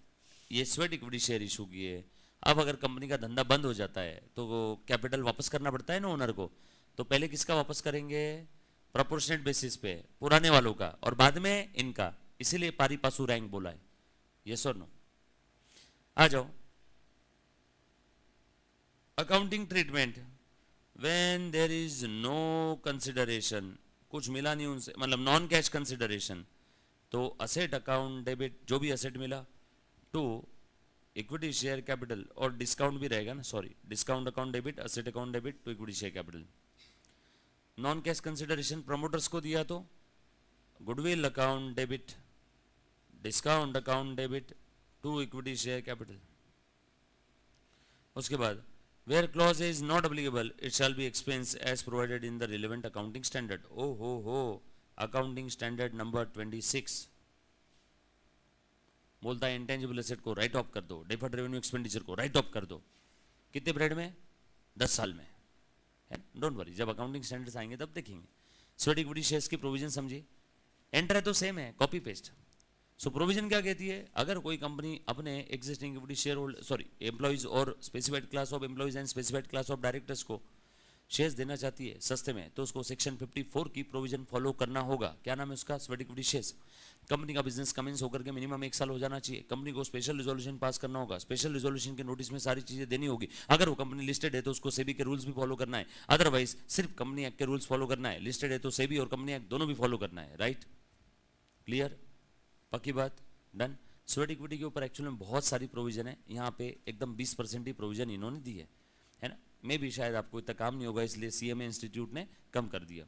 ये स्वेट इक्विटी शेयर इशू किए। अब अगर कंपनी का धंधा बंद हो जाता है तो वो कैपिटल वापस करना पड़ता है ना ओनर को, तो पहले किसका वापस करेंगे? प्रोपोर्शनेट बेसिस पे पुराने वालों का, और बाद में इनका। इसीलिए पारी पासु रैंक बोला है। Yes or no? आ जाओ accounting treatment when there is no consideration, कुछ मिला नहीं उनसे, मतलब नॉन कैश कंसिडरेशन, तो असेट अकाउंट डेबिट जो भी असेट मिला टू इक्विटी शेयर कैपिटल, और डिस्काउंट भी रहेगा ना, sorry, discount account debit asset account debit to equity share capital. Non cash consideration promoters को दिया तो goodwill account debit discount account debit to equity share capital. उसके बाद where clause is not applicable it shall be expensed as provided in the relevant accounting standard। ओ हो accounting standard number 26 बोलता है intangible asset को right of कर दो, deferred revenue expenditure को right of कर दो। कितने पीरियड में? 10 साल में, है। डोंट वरी, जब अकाउंटिंग स्टैंडर्ड्स आएंगे तब देखेंगे। स्वेट इक्विटी शेयर्स की प्रोविजन समझिए, एंटर है तो सेम है, कॉपी पेस्ट। सो प्रोविजन क्या कहती है? अगर कोई कंपनी अपने existing equity share holder sorry employees और specified class of employees and specified class of directors को शेयर्स देना चाहती है सस्ते में, तो उसको सेक्शन 54 की प्रोविजन फॉलो करना होगा। क्या नाम है उसका? Sweat equity shares. कंपनी का बिजनेस कमेंस होकर के मिनिमम 1 साल हो जाना चाहिए। कंपनी को स्पेशल रिजोल्यूशन पास करना होगा। स्पेशल रिजोल्यूशन के नोटिस में सारी चीजें देनी होगी। अगर वो कंपनी लिस्टेड है तो उसको सेबी के रूल्स भी फॉलो करना है, अदरवाइज सिर्फ कंपनी एक्ट के रूल्स फॉलो करना है। लिस्टेड है तो सेबी और कंपनी एक्ट दोनों भी फॉलो करना है। राइट? क्लियर? पक्की बात? डन। स्वेट इक्विटी के ऊपर एक्चुअली में बहुत सारी प्रोविजन है, यहाँ पे एकदम 20% ही प्रोविजन इन्होंने दी है ना। मे भी शायद आपको इतना काम नहीं होगा इसलिए सीएमए इंस्टीट्यूट ने कम कर दिया,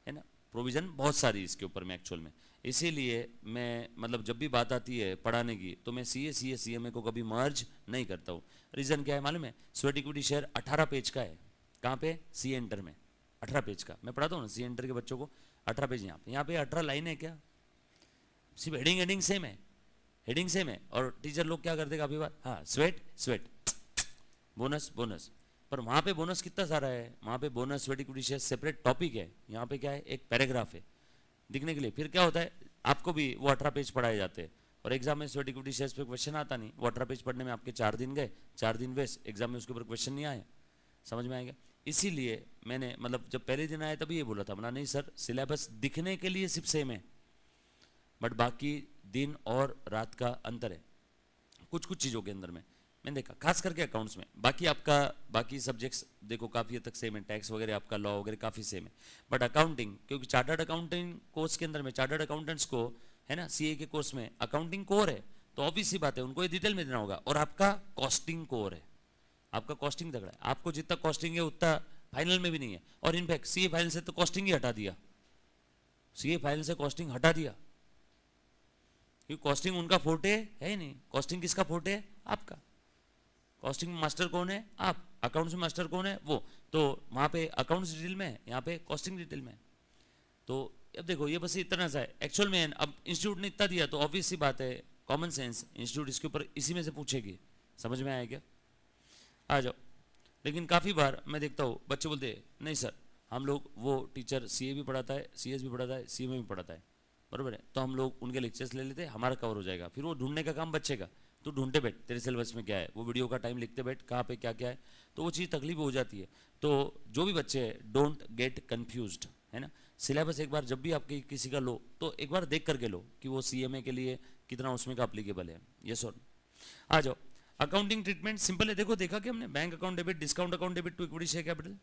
है ना। प्रोविजन बहुत सारी इसके ऊपर में एक्चुअल में, इसीलिए मैं मतलब जब भी बात आती है पढ़ाने की तो मैं सीएमए को कभी मर्ज नहीं करता हूँ। रीज़न क्या है मालूम है? स्वेट इक्विटी शेयर 18 पेज का है। कहाँ पे? सी एंटर में 18 पेज का। मैं पढ़ाता हूँ ना सी एंटर के बच्चों को, 18 पेज यहाँ पे 18 लाइन है क्या? सिर्फ हेडिंग सेम है, हेडिंग सेम है। और टीचर लोग क्या करते काफ़ी बार, हाँ स्वेट बोनस बोनस, पर वहाँ पे बोनस कितना सारा है, वहाँ पे bonus sweat equity share separate topic है। यहाँ पे क्या है? एक पैराग्राफ है दिखने के लिए। फिर क्या होता है, आपको भी वो 18 पेज पढ़ाए जाते हैं और एग्जाम में स्वेट इक्विटी शेयर्स पे क्वेश्चन आता नहीं। वो 18 पेज पढ़ने में आपके 4 दिन गए, 4 दिन वेस्ट, एग्जाम में उसके ऊपर क्वेश्चन नहीं आया। समझ में आएगा? इसीलिए मैंने मतलब जब पहले दिन आया तभी ये बोला था, बोला नहीं सर सिलेबस दिखने के लिए सिर्फ सेम है बट बाकी दिन और रात का अंतर है कुछ कुछ चीज़ों के अंदर में। मैंने देखा खास करके अकाउंट्स में, बाकी आपका बाकी सब्जेक्ट्स देखो काफ़ी हद तक सेम है, टैक्स वगैरह आपका लॉ वगैरह काफ़ी सेम है। बट अकाउंटिंग, क्योंकि चार्टर्ड अकाउंटिंग कोर्स के अंदर में चार्टर्ड अकाउंटेंट्स को, है ना, सीए के कोर्स में अकाउंटिंग कोर है, तो ऑब्वियस सी बात है उनको ये डिटेल में देना होगा। और आपका कॉस्टिंग कोर है, आपका कॉस्टिंग तगड़ा है। आपको जितना कॉस्टिंग है उतना फाइनल में भी नहीं है। और इनफैक्ट सीए फाइनल से तो कॉस्टिंग ही हटा दिया, सीए फाइनल से कॉस्टिंग हटा दिया, क्योंकि कॉस्टिंग उनका फोर्टे है ही नहीं। कॉस्टिंग किसका फोर्टे है? आपका। कॉस्टिंग मास्टर कौन है? आप। अकाउंट्स में मास्टर कौन है? वो। तो वहाँ पे अकाउंट्स डिटेल में है, यहाँ पे कॉस्टिंग डिटेल में है। तो अब देखो ये बस इतना सा है एक्चुअल में। अब इंस्टीट्यूट ने इतना दिया तो ऑब्वियस सी बात है, कॉमन सेंस, इंस्टीट्यूट इसके ऊपर इसी में से पूछेगी। समझ में आया क्या? आ जाओ। लेकिन काफ़ी बार मैं देखता हूँ बच्चे बोलते हैं नहीं सर हम लोग, वो टीचर सीए भी पढ़ाता है, सीएस भी पढ़ाता है, सीएमए भी पढ़ाता है, बरोबर है, तो हम लोग उनके लेक्चर्स ले लेते हैं, हमारा कवर हो जाएगा। फिर वो ढूंढने का काम बच्चे का, तो ढूंढते बैठ तेरे सिलेबस में क्या है, वो वीडियो का टाइम लिखते बैठ कहाँ पे क्या क्या है, तो वो चीज़ तकलीफ हो जाती है। तो जो भी बच्चे हैं डोंट गेट कन्फ्यूज्ड, है ना। सिलेबस एक बार जब भी आपके किसी का लो तो एक बार देख करके लो कि वो सीएमए के लिए कितना उसमें का अप्लीकेबल है। ये सर आ जाओ। अकाउंटिंग ट्रीटमेंट सिंपल है, देखो देखा कि हमने bank account debit discount account debit to equity share capital.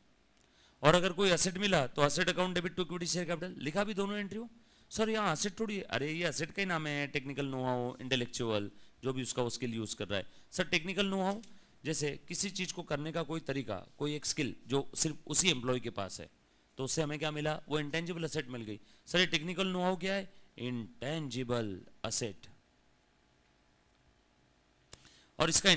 और अगर कोई एसेट मिला तो asset account debit to equity share capital, लिखा भी दोनों एंट्री हो। सर यहाँ एसेट थोड़ी है, अरे ये एसेट का ही नाम है, टेक्निकल नो हाउ, इंटेलेक्चुअल, जो भी उसका स्किल यूज कर रहा है। सर टेक्निकल नो हाउ जैसे किसी चीज को करने का कोई तरीका, कोई एक स्किल जो सिर्फ उसी एम्प्लॉय के पास है, तो उससे हमें क्या मिला, वो इंटेंजिबल एसेट मिल गई। सर ये टेक्निकल नो हाउ क्या है, इंटेंजिबल एसेट, और इसका